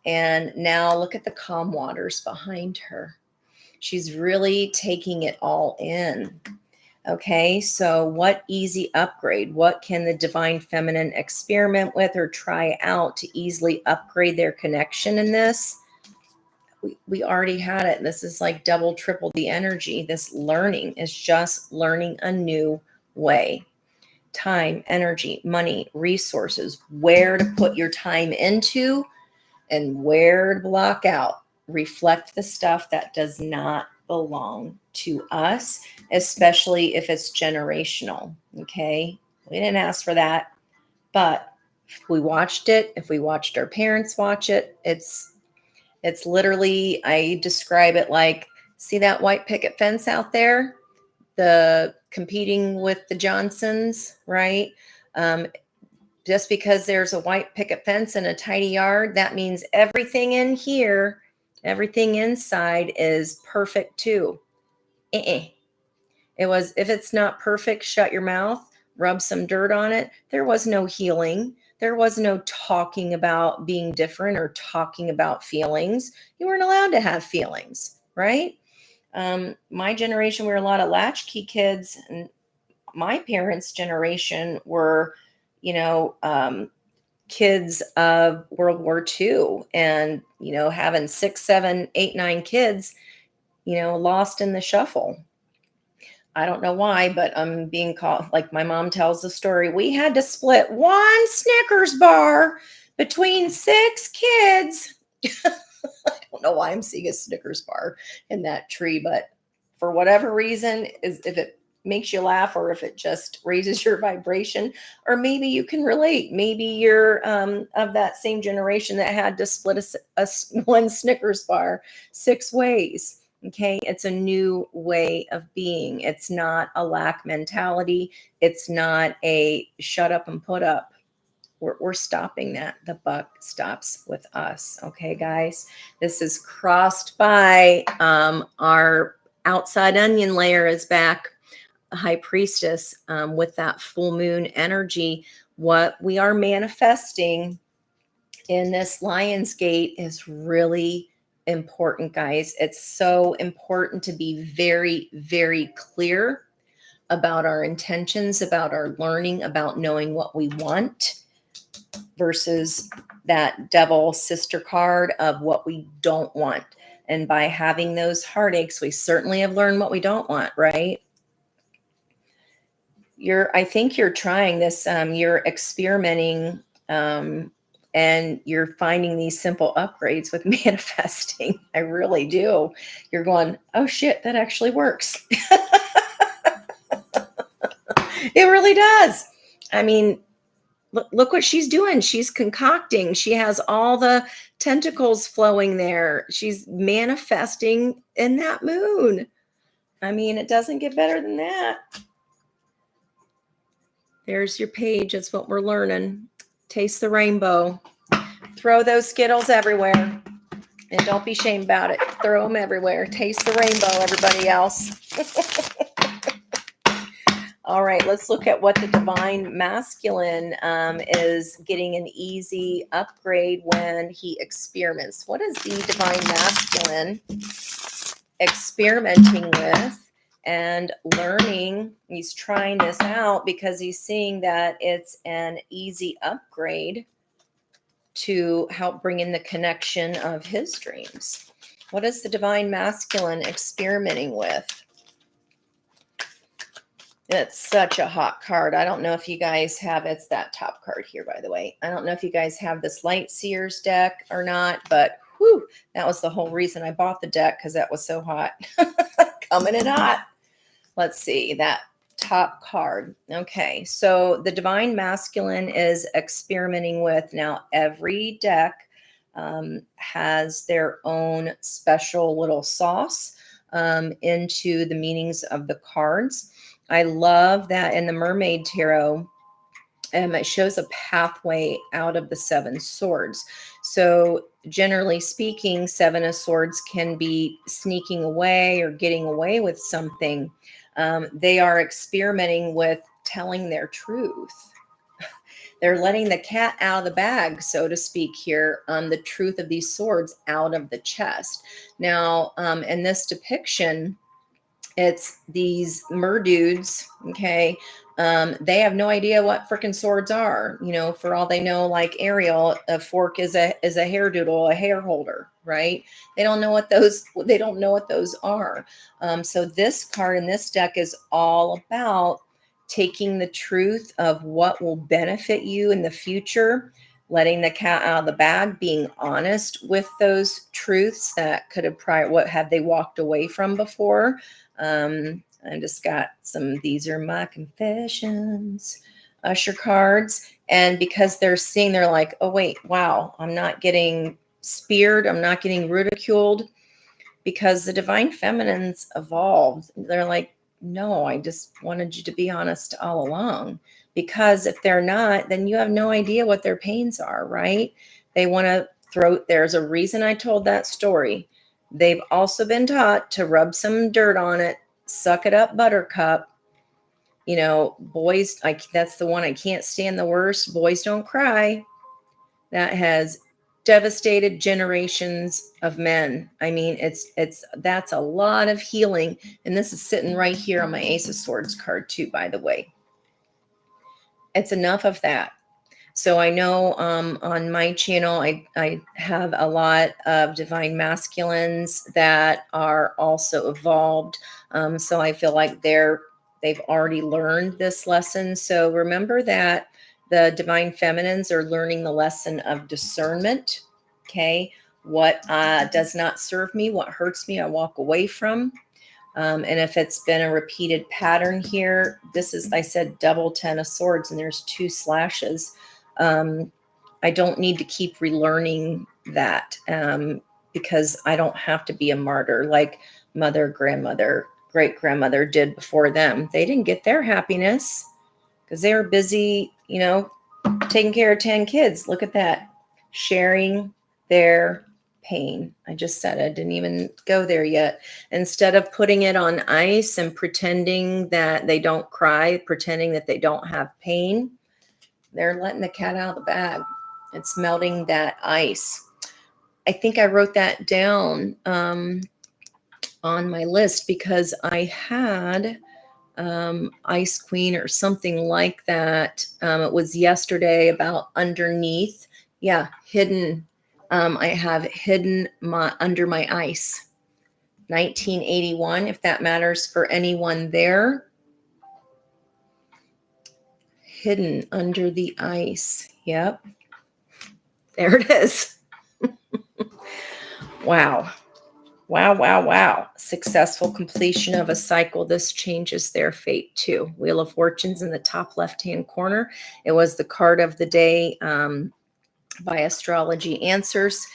And now look at the calm waters behind her. She's really taking it all in. Okay, so what easy upgrade? What can the divine feminine experiment with or try out to easily upgrade their connection in this? We already had it. This is like double, triple the energy. This learning is just learning a new way. Time, energy, money, resources, where to put your time into and where to block out. Reflect the stuff that does not belong to us, especially if it's generational. Okay. We didn't ask for that, but if we watched it, if we watched our parents watch it, it's literally, I describe it like, see that white picket fence out there? The competing with the Johnsons, right? Just because there's a white picket fence and a tidy yard, that means everything in here, everything inside is perfect too. It was, if it's not perfect, shut your mouth, rub some dirt on it. There was no healing. There was no talking about being different or talking about feelings. You weren't allowed to have feelings, right? My generation, we were a lot of latchkey kids, and my parents' generation were, kids of World War II, and, having 6, 7, 8, 9 kids, lost in the shuffle. I don't know why, but I'm being called, like my mom tells the story, we had to split 1 Snickers bar between 6 kids. I don't know why I'm seeing a Snickers bar in that tree, but for whatever reason, if it makes you laugh, or if it just raises your vibration, or maybe you can relate. Maybe you're of that same generation that had to split one Snickers bar 6 ways. Okay, it's a new way of being. It's not a lack mentality. It's not a shut up and put up. We're stopping that. The buck stops with us. Okay, guys, this is crossed by our outside onion layer is back, high priestess, with that full moon energy. What we are manifesting in this Lion's Gate is really important, guys. It's so important to be very, very clear about our intentions, about our learning, about knowing what we want, versus that devil sister card of what we don't want. And by having those heartaches, we certainly have learned what we don't want, right? I think you're trying this, you're experimenting, and you're finding these simple upgrades with manifesting. I really do. You're going, oh shit, that actually works. It really does. I mean, look what she's doing. She's concocting. She has all the tentacles flowing there. She's manifesting in that moon. I mean, it doesn't get better than that. There's your page. That's what we're learning. Taste the rainbow. Throw those Skittles everywhere. And don't be ashamed about it. Throw them everywhere. Taste the rainbow, everybody else. All right, let's look at what the divine masculine is getting an easy upgrade when he experiments. What is the divine masculine experimenting with and learning? He's trying this out because he's seeing that it's an easy upgrade to help bring in the connection of his dreams. What is the divine masculine experimenting with? It's such a hot card. I don't know if you guys have, it's that top card here, by the way. I don't know if you guys have this Light Seers deck or not, but whew, that was the whole reason I bought the deck, because that was so hot. Coming in hot. Let's see, that top card. Okay, so the divine masculine is experimenting with, now every deck has their own special little sauce into the meanings of the cards. I love that in the Mermaid Tarot, it shows a pathway out of the Seven Swords. So generally speaking, Seven of Swords can be sneaking away or getting away with something. They are experimenting with telling their truth. They're letting the cat out of the bag, so to speak, here, the truth of these swords out of the chest. Now, in this depiction, it's these merdudes, okay? They have no idea what freaking swords are. You know, for all they know, like Ariel, a fork is a hair doodle, a hair holder, right? They don't know what those are. So this card in this deck is all about taking the truth of what will benefit you in the future, letting the cat out of the bag, being honest with those truths that could have what have they walked away from before. I just got these are my confessions, Usher cards. And because they're seeing, they're like, oh, wait, wow, I'm not getting speared. I'm not getting ridiculed, because the divine feminines evolved. They're like, no, I just wanted you to be honest all along. Because if they're not, then you have no idea what their pains are, right? They want to there's a reason I told that story. They've also been taught to rub some dirt on it, suck it up, buttercup. You know, boys, that's the one I can't stand the worst. Boys don't cry. That has devastated generations of men. I mean, that's a lot of healing. And this is sitting right here on my Ace of Swords card too, by the way. It's enough of that. So I know on my channel, I have a lot of divine masculines that are also evolved. So I feel like they've already learned this lesson. So remember that the divine feminines are learning the lesson of discernment. Okay. What does not serve me, what hurts me, I walk away from. And if it's been a repeated pattern here, this is, I said, double 10 of swords, and there's 2 slashes. I don't need to keep relearning that because I don't have to be a martyr like mother, grandmother, great grandmother did before them. They didn't get their happiness because they were busy, taking care of 10 kids. Look at that. Sharing their pain. I just said I didn't even go there yet. Instead of putting it on ice and pretending that they don't cry, pretending that they don't have pain, they're letting the cat out of the bag. It's melting that ice. I think I wrote that down on my list because I had Ice Queen or something like that. It was yesterday about underneath. Yeah, hidden. I have hidden under my ice. 1981, if that matters for anyone there. Hidden under the ice. Yep. There it is. Wow. Wow, wow, wow. Successful completion of a cycle. This changes their fate too. Wheel of Fortune's in the top left-hand corner. It was the card of the day by Astrology Answers.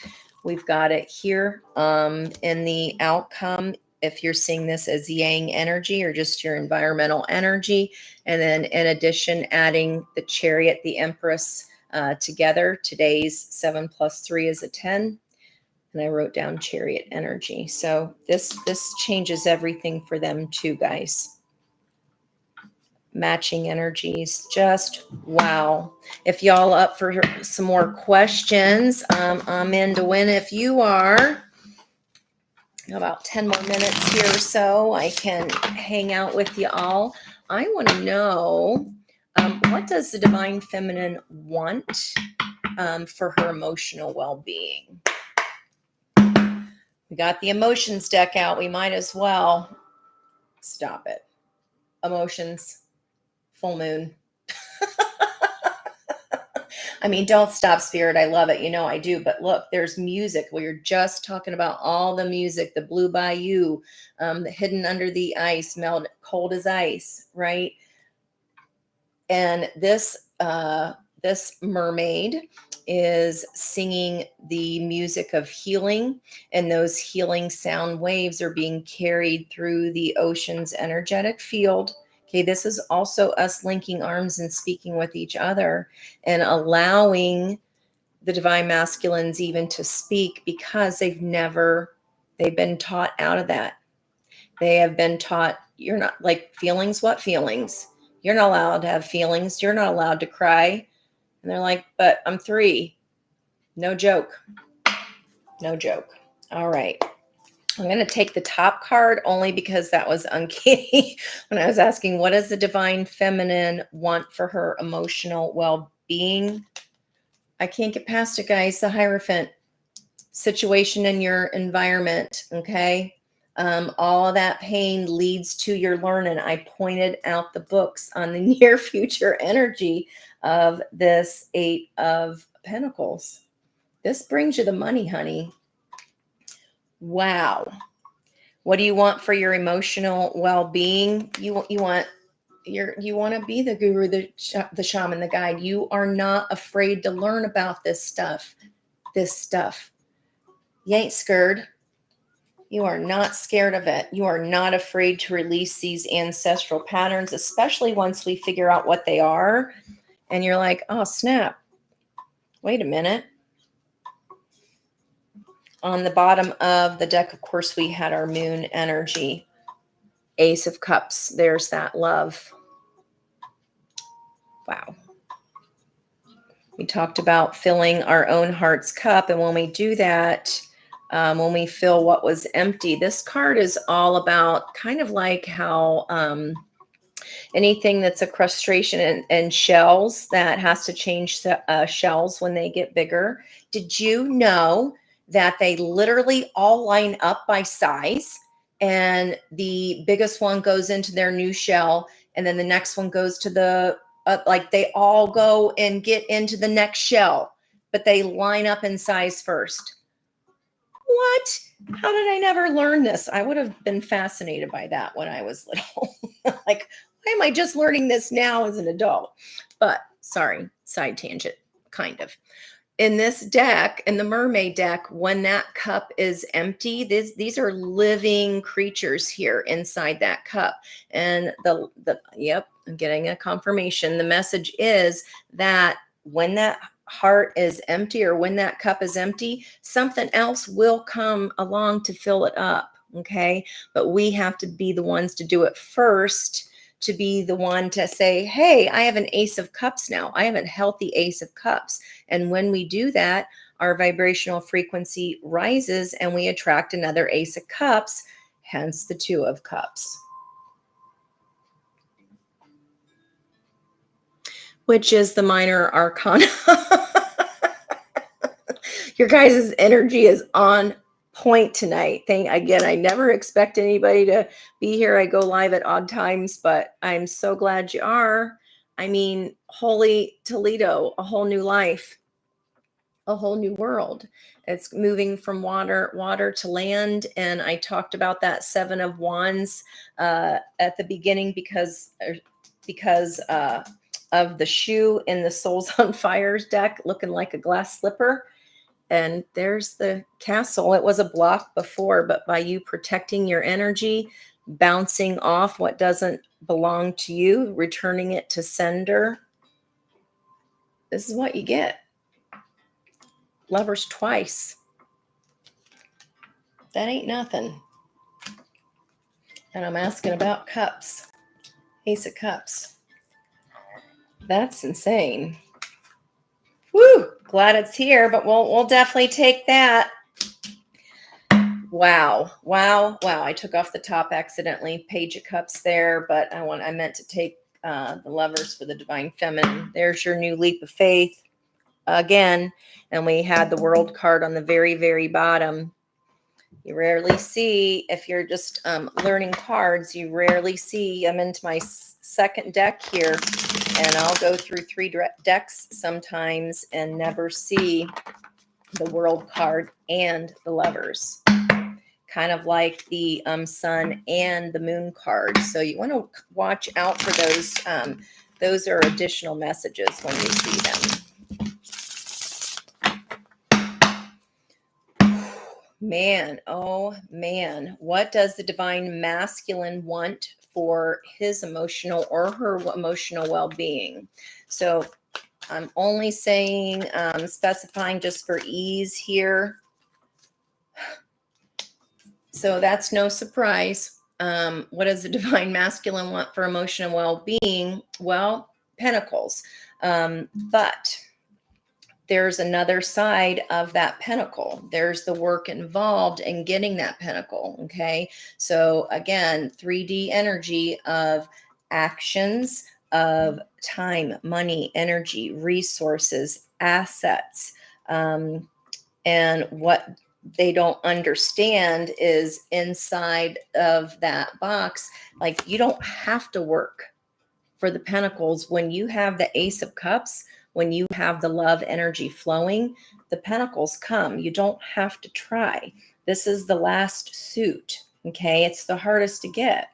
We've got it here in the outcome. If you're seeing this as yang energy or just your environmental energy. And then in addition, adding the Chariot, the Empress together. Today's 7 + 3 is a 10. And I wrote down Chariot energy. So this changes everything for them too, guys. Matching energies, just wow. If y'all up for some more questions, I'm in to win. If you are, about 10 more minutes here or so, I can hang out with you all. I want to know, what does the Divine Feminine want for her emotional well-being? We got the emotions deck out. We might as well stop it. Emotions, full moon. I mean, don't stop, Spirit. I love it. I do. But look, there's music. We were just talking about all the music, the Blue Bayou, the Hidden Under the Ice, Melt Cold as Ice, right? And this mermaid is singing the music of healing, and those healing sound waves are being carried through the ocean's energetic field. Okay, this is also us linking arms and speaking with each other and allowing the divine masculines even to speak because they've been taught out of that. They have been taught, you're not like feelings. What feelings? You're not allowed to have feelings. You're not allowed to cry. And they're like, but I'm 3. No joke. No joke. All right. I'm going to take the top card only because that was uncanny when I was asking, what does the Divine Feminine want for her emotional well-being? I can't get past it, guys. The Hierophant. Situation in your environment, okay? All of that pain leads to your learning. I pointed out the books on the near future energy of this 8 of Pentacles. This brings you the money, honey. Wow. What do you want for your emotional well-being? You want to be the guru, the shaman, the guide. You are not afraid to learn about this stuff. You ain't scared. You are not scared of it. You are not afraid to release these ancestral patterns, especially once we figure out what they are. And you're like, oh, snap. Wait a minute. On the bottom of the deck, of course, we had our moon energy. Ace of Cups. There's that love. Wow. We talked about filling our own heart's cup. And when we do that, when we fill what was empty, this card is all about kind of like how anything that's a crustration and shells that has to change shells when they get bigger. Did you know that they literally all line up by size? And the biggest one goes into their new shell, and then the next one goes to the like they all go and get into the next shell, but they line up in size first. What? How did I never learn this? I would have been fascinated by that when I was little. Like, why am I just learning this now as an adult? But sorry, side tangent, kind of. In this deck, in the mermaid deck, when that cup is empty, these are living creatures here inside that cup. And yep, I'm getting a confirmation. The message is that when that heart is empty, or when that cup is empty, something else will come along to fill it up. Okay. But we have to be the ones to do it first, to be the one to say, hey, I have an ace of cups now. I have a healthy ace of cups. And when we do that, our vibrational frequency rises and we attract another ace of cups, hence the two of cups, which is the minor arcana. Your guys' energy is on point tonight. Again, I never expect anybody to be here. I go live at odd times, but I'm so glad you are. I mean, holy Toledo, a whole new life, a whole new world. It's moving from water to land. And I talked about that Seven of Wands at the beginning because of the shoe in the Souls on Fires deck looking like a glass slipper. And there's the castle. It was a block before, but by you protecting your energy, bouncing off what doesn't belong to you, returning it to sender, this is what you get. Lovers twice. That ain't nothing. And I'm asking about cups. Ace of Cups. That's insane. Woo! Glad it's here, but we'll definitely take that. Wow. I took off the top accidentally. Page of Cups there, but I meant to take the Lovers for the Divine Feminine. There's your new leap of faith again. And we had the World card on the very, very bottom. You rarely see, if you're just learning cards, you rarely see, I'm into my second deck here, and I'll go through 3 decks sometimes and never see the World card and the Lovers. Kind of like the Sun and the Moon card. So you want to watch out for those. Those are additional messages when you see them. Man, oh man, what does the Divine Masculine want for his emotional or her emotional well-being? So I'm only saying, specifying just for ease here. So that's no surprise. What does the Divine Masculine want for emotional well-being? Well, Pentacles. But there's another side of that pentacle. There's the work involved in getting that pentacle. Okay. So again, 3D energy of actions, of time, money, energy, resources, assets. And what they don't understand is inside of that box, like you don't have to work for the pentacles. When you have the Ace of Cups, when you have the love energy flowing, the pentacles come. You don't have to try. This is the last suit. Okay. It's the hardest to get.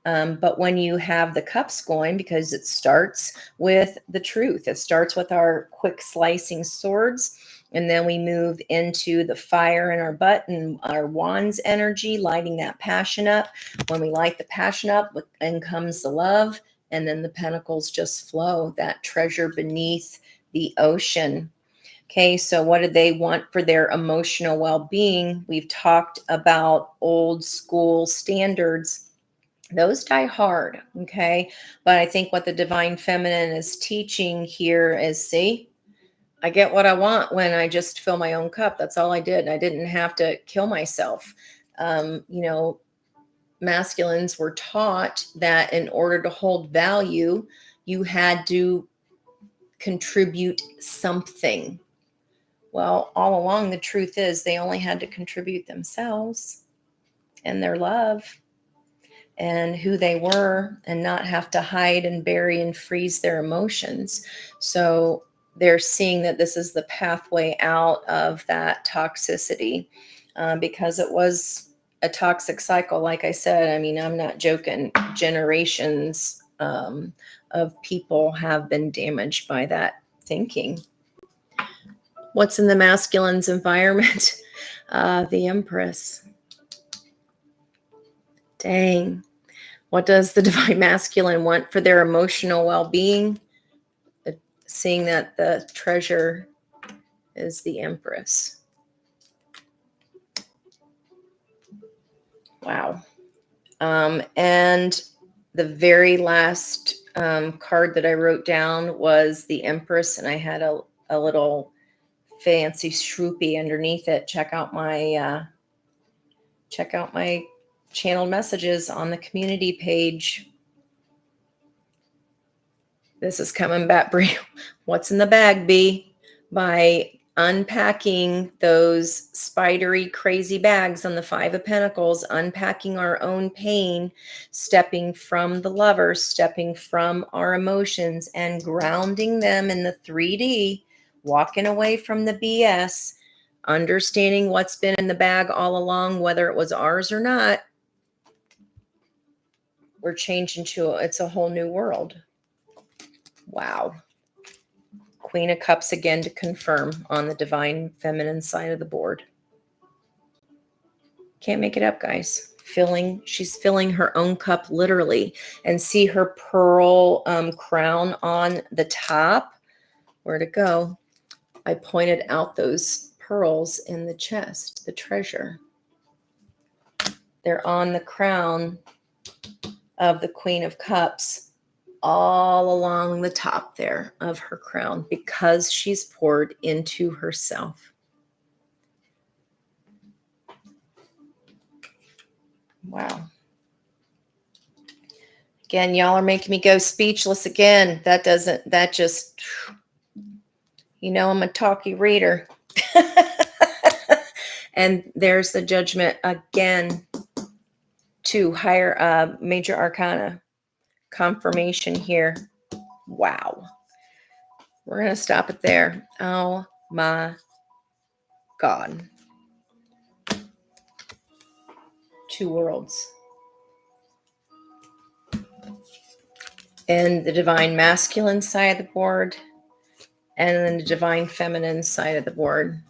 But when you have the cups going, because it starts with the truth, it starts with our quick slicing swords. And then we move into the fire in our butt and our wands energy, lighting that passion up. When we light the passion up, in comes the love. And then the pentacles just flow, that treasure beneath the ocean. Okay, so what do they want for their emotional well-being? We've talked about old school standards. Those die hard, okay? But I think what the Divine Feminine is teaching here is, see, I get what I want when I just fill my own cup. That's all I did. I didn't have to kill myself. Masculines were taught that in order to hold value, you had to contribute something. Well, all along, the truth is they only had to contribute themselves and their love and who they were, and not have to hide and bury and freeze their emotions. So they're seeing that this is the pathway out of that toxicity. because it was a toxic cycle. Like I said, I mean, I'm not joking. Generations of people have been damaged by that thinking. What's in the masculine's environment? The Empress. Dang. What does the divine masculine want for their emotional well-being? Seeing that the treasure is the Empress. Wow. And the very last card that I wrote down was the Empress, and I had a little fancy shroopy underneath it. Check out my channeled messages on the community page. This is coming back. What's in the bag, B? By unpacking those spidery, crazy bags on the Five of Pentacles, unpacking our own pain, stepping from the lover, stepping from our emotions, and grounding them in the 3D, walking away from the BS, understanding what's been in the bag all along, whether it was ours or not. We're changing to it's a whole new world. Wow. Queen of Cups again to confirm on the divine feminine side of the board. Can't make it up, guys. She's filling her own cup literally. And see her pearl crown on the top. Where'd it go? I pointed out those pearls in the chest, the treasure. They're on the crown of the Queen of Cups, all along the top there of her crown, because she's poured into herself. Wow. Again, y'all are making me go speechless again. That just, I'm a talky reader. And there's the Judgment again. 2 higher major arcana confirmation here. Wow. We're going to stop it there. Oh my God. 2 worlds. And the divine masculine side of the board, and then the divine feminine side of the board.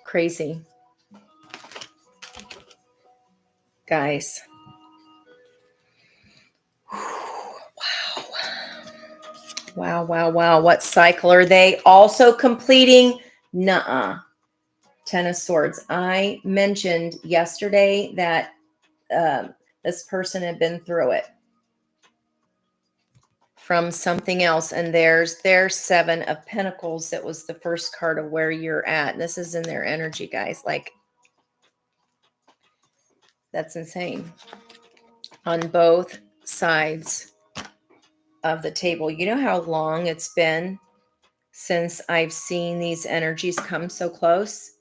Crazy. Guys. Wow. Wow. What cycle are they also completing? Nuh-uh. 10 of Swords. I mentioned yesterday that this person had been through it from something else. And there's their 7 of Pentacles. That was the first card of where you're at. This is in their energy, guys. Like, that's insane. On both sides of the table. You know how long it's been since I've seen these energies come so close?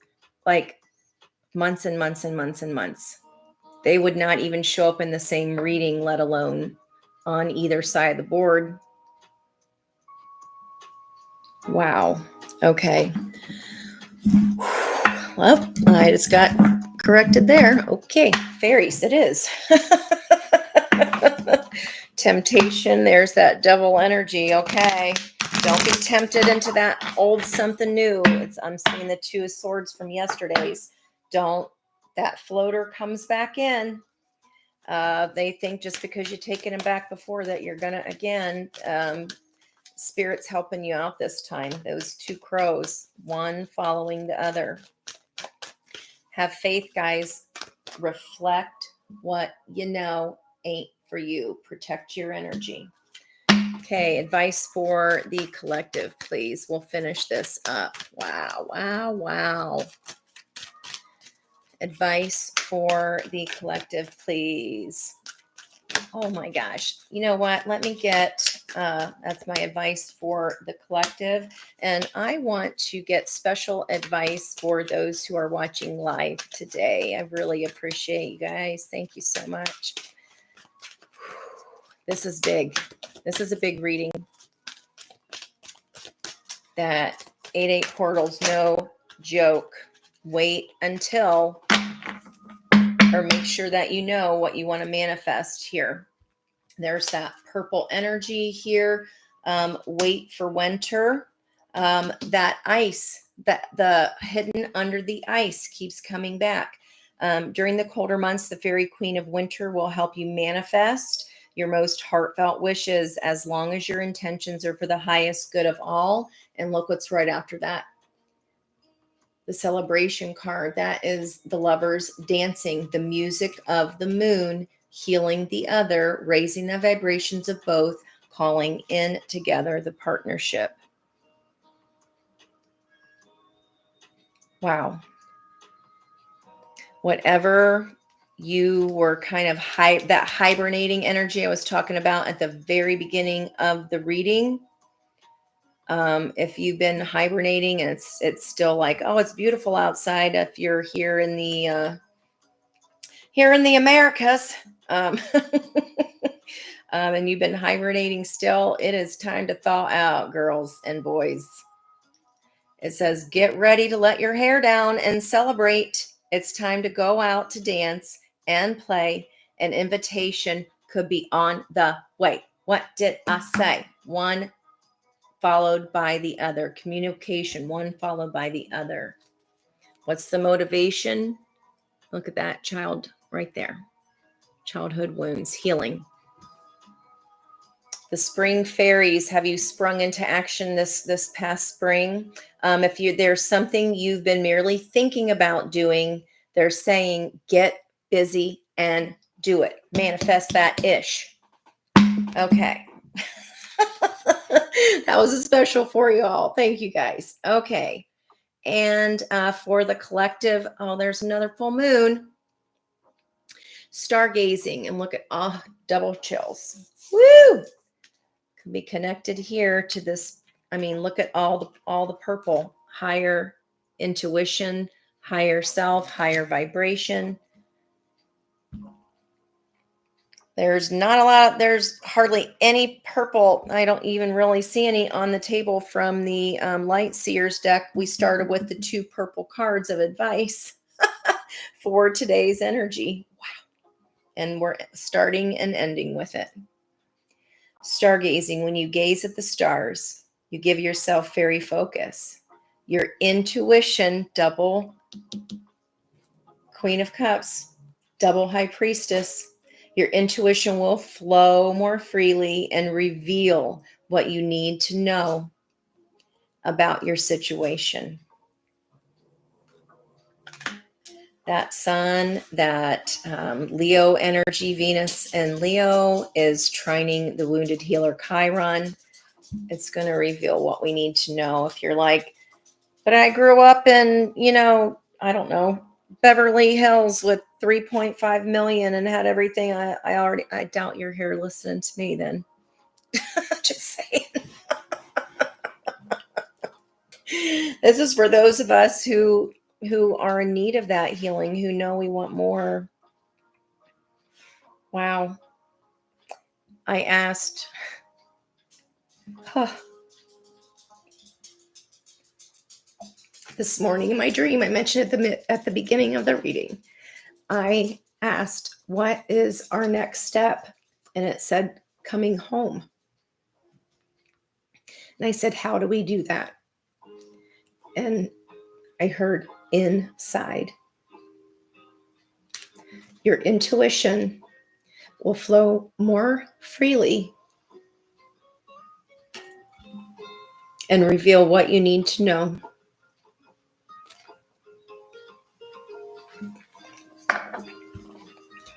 Like months and months and months and months. They would not even show up in the same reading, let alone on either side of the board. Wow. Okay. Well, I just got corrected there. Okay. Fairies, it is. Temptation. There's that devil energy. Okay. Don't be tempted into that old something new. I'm seeing the 2 of Swords from yesterday's. That floater comes back in. They think just because you've taken them back before that you're going to, again, Spirit's helping you out this time. Those 2 crows, one following the other. Have faith, guys. Reflect what you know ain't for you. Protect your energy. Okay, advice for the collective, please. We'll finish this up. Wow. Advice for the collective, please. Oh my gosh. You know what? Let me get, that's my advice for the collective. And I want to get special advice for those who are watching live today. I really appreciate you guys. Thank you so much. This is big. This is a big reading. That 8-8 portals, no joke. Wait until, or make sure that you know what you want to manifest here. There's that purple energy here. Wait for winter. That ice, that the hidden under the ice keeps coming back. During the colder months, the fairy queen of winter will help you manifest your most heartfelt wishes, as long as your intentions are for the highest good of all. And look what's right after that. The celebration card. That is the lovers dancing, the music of the moon, healing the other, raising the vibrations of both, calling in together the partnership. Wow. Whatever you were kind of that hibernating energy I was talking about at the very beginning of the reading. If you've been hibernating and it's still like, oh, it's beautiful outside. If you're here in the Americas, and you've been hibernating still, it is time to thaw out, girls and boys. It says, get ready to let your hair down and celebrate. It's time to go out to dance and play. An invitation could be on the way. What did I say? One followed by the other. Communication, one followed by the other. What's the motivation? Look at that child right there. Childhood wounds, healing. The spring fairies, have you sprung into action this past spring? If there's something you've been merely thinking about doing, they're saying get busy and do it. Manifest that ish. Okay. That was a special for you all. Thank you guys. Okay. And for the collective, oh, there's another full moon. Stargazing, and look at double chills. Woo! Could be connected here to this. I mean, look at all the purple. Higher intuition, higher self, higher vibration. There's not a lot. There's hardly any purple. I don't even really see any on the table from the Light Seers deck. We started with the 2 purple cards of advice for today's energy. Wow. And we're starting and ending with it. Stargazing, when you gaze at the stars, you give yourself fairy focus. Your intuition, double Queen of Cups, double High Priestess. Your intuition will flow more freely and reveal what you need to know about your situation. That sun, that Leo energy, Venus and Leo is trining the wounded healer Chiron. It's going to reveal what we need to know. If you're like, but I grew up in, I don't know, Beverly Hills with 3.5 million and had everything. I doubt you're here listening to me then. Just saying. This is for those of us who are in need of that healing, who know we want more. Wow. I asked, this morning in my dream, I mentioned at the beginning of the reading, I asked, what is our next step? And it said, coming home. And I said, how do we do that? And I heard inside. Your intuition will flow more freely and reveal what you need to know.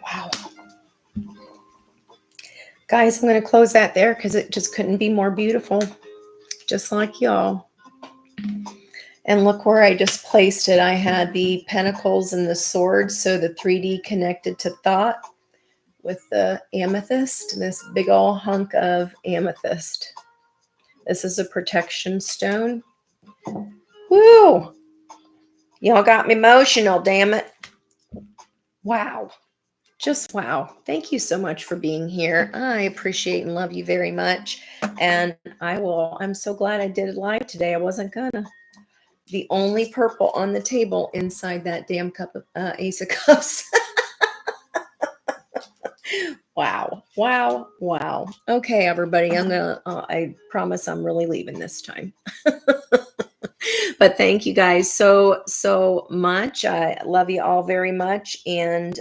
Wow. Guys, I'm going to close that there because it just couldn't be more beautiful. Just like y'all. And look where I just placed it. I had the pentacles and the swords, so the 3D connected to thought with the amethyst, this big old hunk of amethyst. This is a protection stone. Woo! Y'all got me emotional, damn it. Wow. Just wow. Thank you so much for being here. I appreciate and love you very much. And I'm so glad I did it live today. I wasn't gonna. The only purple on the table inside that damn cup of Ace of Cups. Wow. Wow. Wow. Okay, everybody. I promise I'm really leaving this time. But thank you guys so much. I love you all very much. And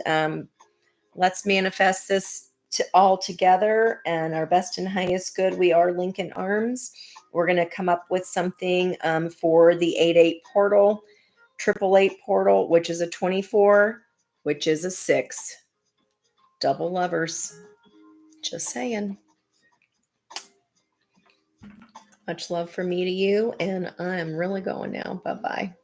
let's manifest this all together and our best and highest good. We are linking arms. We're going to come up with something for the 8-8 portal, 888 portal, which is a 24, which is a 6. Double lovers. Just saying. Much love from me to you. And I'm really going now. Bye-bye.